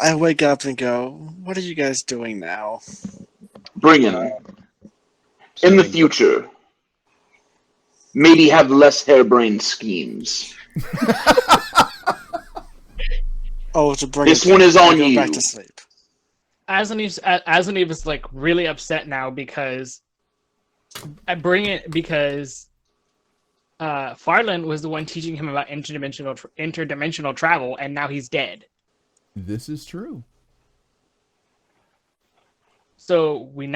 I wake up and go, what are you guys doing now? Bring him. In the future, maybe have less harebrained schemes. Oh, to bring This it- one is on go you. back to sleep. Asani was like really upset now because Farland was the one teaching him about interdimensional travel, and now he's dead. This is true. So we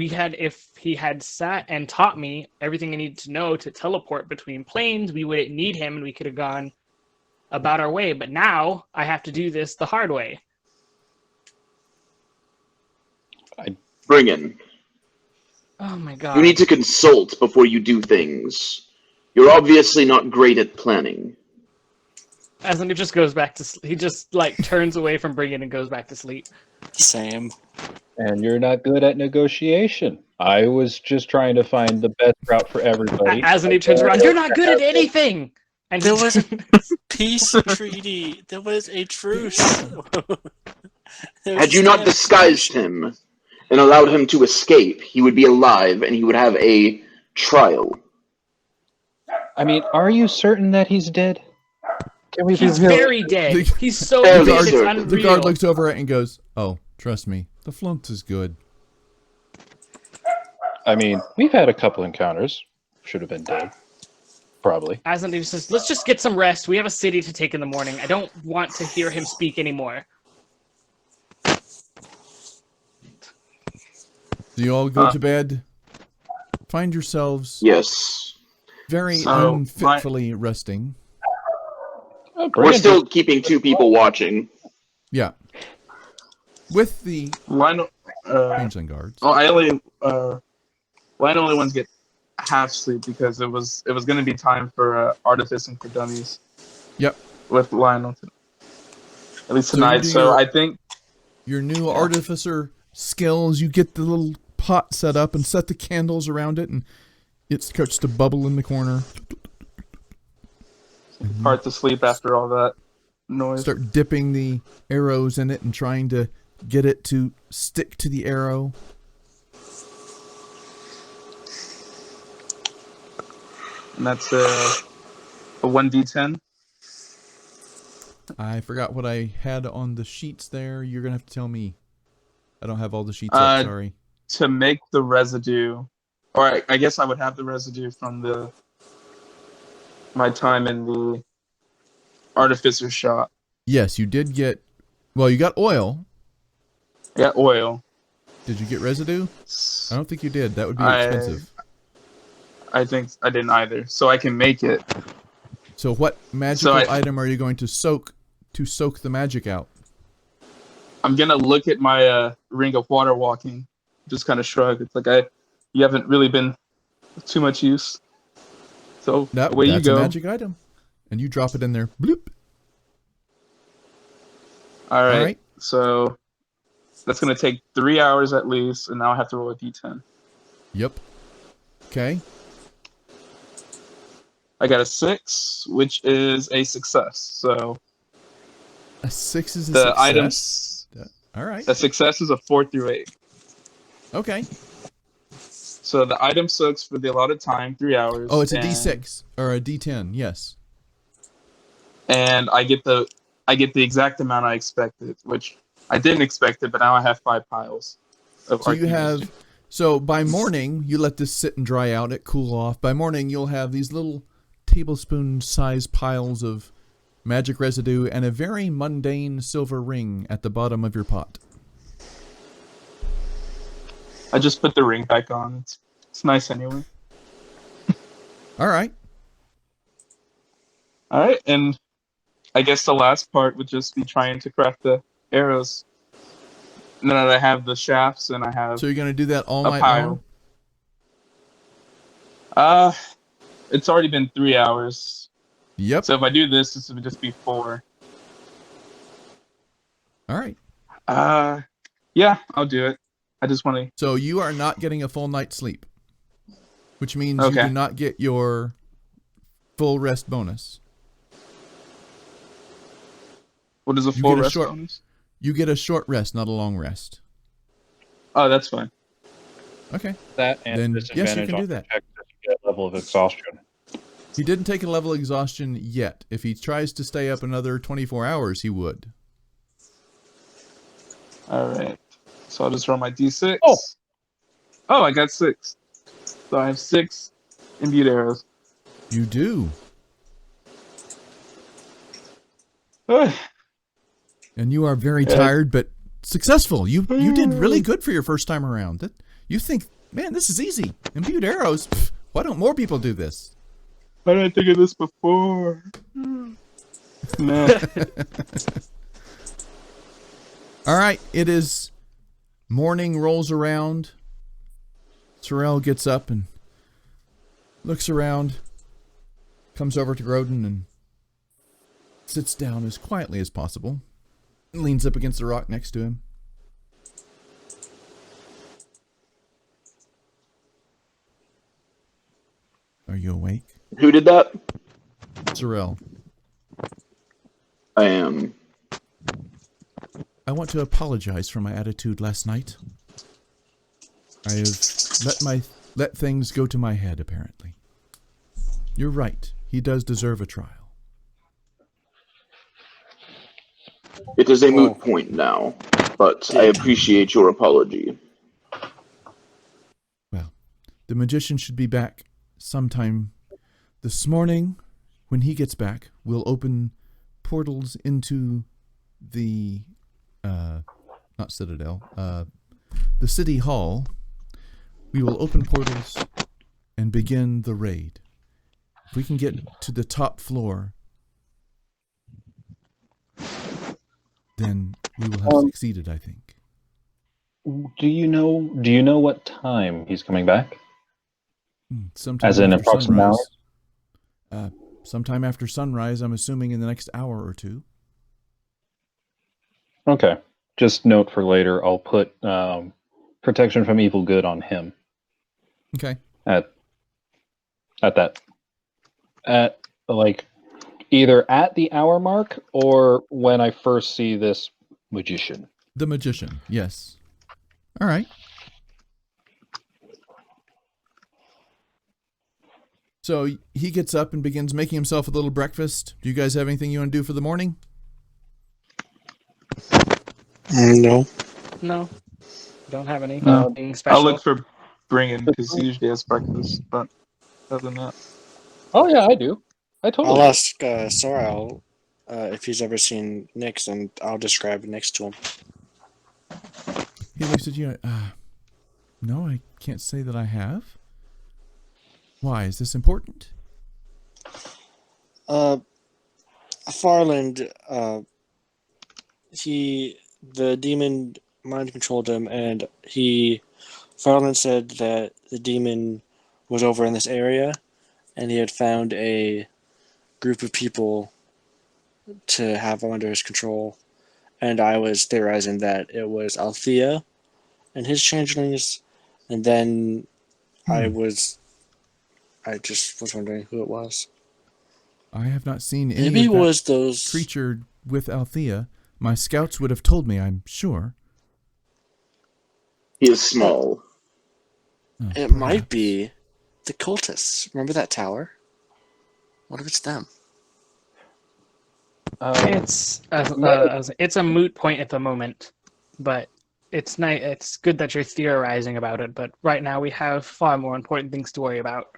had, if he had sat and taught me everything I needed to know to teleport between planes, we wouldn't need him and we could have gone about our way. But now I have to do this the hard way. Bring him. Oh my god. You need to consult before you do things. You're obviously not great at planning. As he just goes back to he just like turns away from Bringen and goes back to sleep. Same. And you're not good at negotiation. I was just trying to find the best route for everybody. As he turns around, you're not good at anything. And There was a peace treaty. There was a truce. Had you not disguised him and allowed him to escape, he would be alive and he would have a trial. I mean, are you certain that he's dead? Can we he's be real? very dead. He's so Fairly dead, it's certain. unreal. The guard looks over it and goes, "Oh, trust me, the flump is good." I mean, we've had a couple encounters. Should have been dead. Probably. Aslan says, "Let's just get some rest. We have a city to take in the morning. I don't want to hear him speak anymore." Do you all go to bed? Find yourselves Yes. very So, unfitfully resting. Oh, We're Brandon, still keeping 2 people watching. Yeah. With the Lionel, Changeling guards. Lionel only wanted to get half sleep because it was going to be time for Artificing for Dummies. Yep. With Lionel, at least So you tonight. do So your- I think Your new artificer skills, you get the little pot set up and set the candles around it, and it starts to bubble in the corner. hard to sleep after all that noise. Start dipping the arrows in it and trying to get it to stick to the arrow. And that's a 1d10. I forgot what I had on the sheets there. You're going to have to tell me. I don't have all the sheets up, sorry. To make the residue, or I guess I would have the residue from my time in the artificer shop. Yes, you did get, well, you got oil. I got oil. Did you get residue? I don't think you did. That would be expensive. I think I didn't either. So I can make it. So what magical item are you going to soak the magic out? I'm going to look at my ring of water walking. Just kind of shrug. It's like you haven't really been too much use. So away you go. That's a magic item. And you drop it in there. Bloop. All right. So that's going to take 3 hours at least, and now I have to roll a d10. Yep. Okay. I got a 6, which is a success. So a 6 is a success? Items. All right. A success is a 4 through 8. Okay. So the item soaks for the allotted time, 3 hours. Oh, it's a D6 or a D10. Yes. And I get the exact amount I expected, which I didn't expect it, but now I have 5 piles. So by morning, you let this sit and dry out, it cool off. By morning, you'll have these little tablespoon-sized piles of magic residue and a very mundane silver ring at the bottom of your pot. I just put the ring back on. It's nice anyway. All right. All right, and I guess the last part would just be trying to craft the arrows. And then I have the shafts, and I have. So you're gonna do that all night long? It's already been 3 hours. Yep. So if I do this would just be 4. All right. Yeah, I'll do it. I just want to. So you are not getting a full night's sleep, which means you do not get your full rest bonus. What is a full rest bonus? You get a short rest, not a long rest. Oh, that's fine. Okay. That and then yes, you can do that. Level of exhaustion. He didn't take a level of exhaustion yet. If he tries to stay up another 24 hours, he would. All right. So I'll just roll my d6. Oh, I got 6. So I have 6 imbued arrows. You do. And you are very tired, but successful. You did really good for your first time around. You think, man, this is easy. Imbued arrows. Pff, why don't more people do this? Why didn't I think of this before? Nah. All right, it is morning rolls around. Sorrel gets up and looks around, comes over to Grodin and sits down as quietly as possible, leans up against the rock next to him. Are you awake? Who did that? Sorrel. I am. I want to apologize for my attitude last night. I have let things go to my head, apparently. You're right. He does deserve a trial. It is a moot point now, but I appreciate your apology. Well, the magician should be back sometime this morning. When he gets back, we'll open portals into the not Citadel, the City Hall. We will open portals and begin the raid. If we can get to the top floor, then we will have succeeded, I think. Do you know what time he's coming back? Sometime as in after approximate sunrise. Sometime after sunrise, I'm assuming in the next hour or two. Okay. Just note for later, I'll put protection from evil good on him. Okay. At either at the hour mark or when I first see this magician. The magician, yes. All right. So he gets up and begins making himself a little breakfast. Do you guys have anything you want to do for the morning? No. No, don't have any. No. Anything I'll special. look for Bringin because he usually has breakfast, but other than that. Oh yeah, I do. I totally. I'll do. ask Sorrel if he's ever seen Nyx, and I'll describe Nyx to him. He looks at you. No, I can't say that I have. Why? Is this important? Farland, the demon mind controlled him, and Farland said that the demon was over in this area, and he had found a group of people to have under his control, and I was theorizing that it was Althea and his changelings, and then I just was wondering who it was. I have not seen any Maybe of it that was those creature with Althea. My scouts would have told me, I'm sure. He is small. Oh, It perhaps. might be the cultists. Remember that tower? What if it's them? It's a moot point at the moment, but it's nice. It's good that you're theorizing about it. But right now we have far more important things to worry about.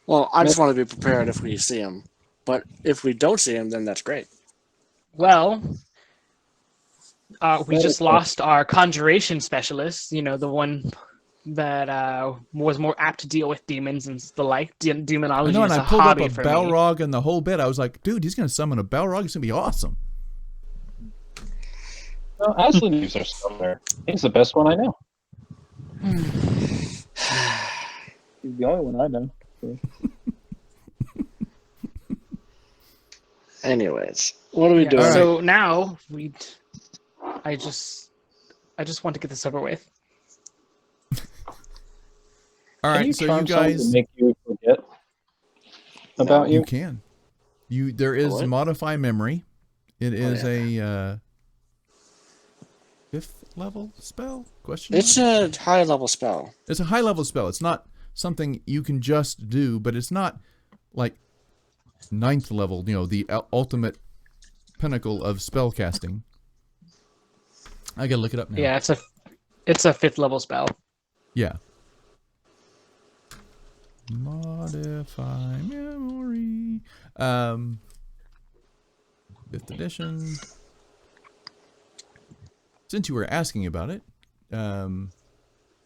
Well, I just want to be prepared if we see him. But if we don't see him, then that's great. Well, we just lost our conjuration specialist. You know, the one that was more apt to deal with demons and the like. Demonology I is and a I pulled up hobby a for me. Balrog and the whole bit. I was like, dude, he's going to summon a Balrog. It's going to be awesome. No, Ashley leaves are still there. He's the best one I know. He's the only one I know. Anyways, what are we doing? Right. So now I just want to get this over with. All Can right, you so charm you someone guys, to make you forget about you you? can. There is What? modify memory. It is yeah. a 5th level spell? Question It's mark? a high level spell. It's a high level spell. It's not something you can just do, but it's not like 9th level, you know, the ultimate pinnacle of spell casting. I gotta look it up now. Yeah, it's a 5th level spell. Yeah. Modify memory. 5th edition. Since you were asking about it, I'm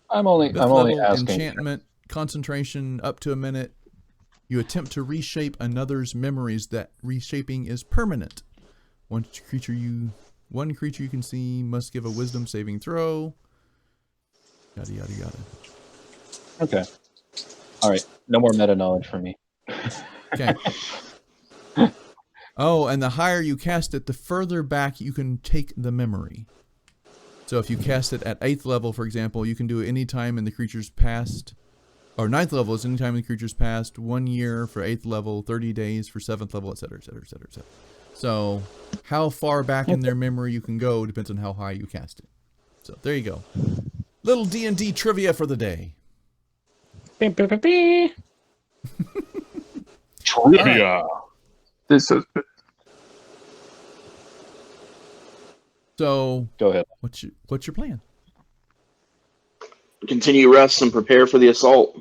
only level asking. enchantment, concentration up to a minute. You attempt to reshape another's memories. That reshaping is permanent. One creature you can see must give a wisdom saving throw. Yada yada yada. Okay. All right. No more meta knowledge for me. Okay. Oh, and the higher you cast it, the further back you can take the memory. So if you cast it at 8th level, for example, you can do it any time in the creature's past. Or 9th level is any time in the creature's past. 1 year for 8th level, 30 days for 7th level, etc., etc., etc., etc. So how far back in their memory you can go depends on how high you cast it. So there you go. Little D&D trivia for the day. Trivia. This is So Go ahead. what's your plan? Continue rest and prepare for the assault.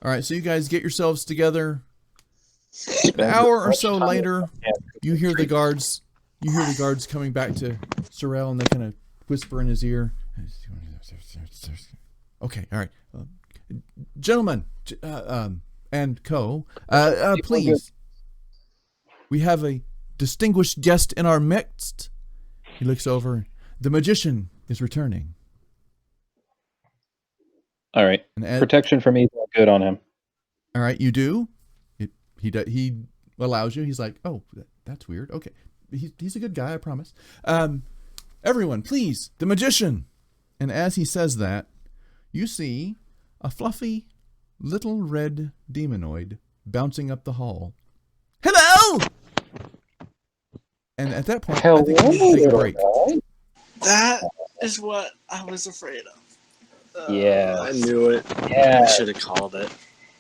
All right, so you guys get yourselves together. An hour or so later, you hear the guards. You hear the guards coming back to Sorrel, and they kind of whisper in his ear. Okay, all right, gentlemen, and co. Please, we have a distinguished guest in our midst. He looks over. The magician is returning. All right. Protection for me is not good on him. All right, you do. He allows you. He's like, oh, that's weird. Okay, he's a good guy, I promise. Everyone, please, the magician. And as he says that, you see a fluffy little red demonoid bouncing up the hall. Hello. And at that point, I think we need to take a break. That is what I was afraid of. Yeah. I knew it. Yeah. I should have called it.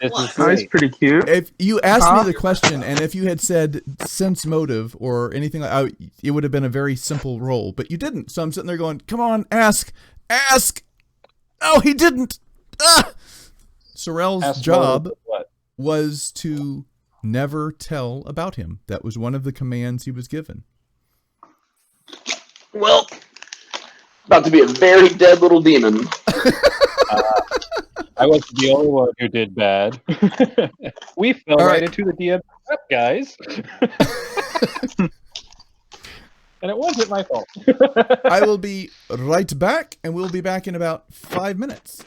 This is Oh, he's great. pretty cute. If you asked me the question, and if you had said sense motive or anything, it would have been a very simple roll. But you didn't, so I'm sitting there going, "Come on, ask." Oh, he didn't. Sorrel's job was to never tell about him. That was one of the commands he was given. Well, about to be a very dead little demon. I wasn't the only one who did bad. We fell right into the DM trap, guys. And it wasn't my fault. I will be right back, and we'll be back in about 5 minutes.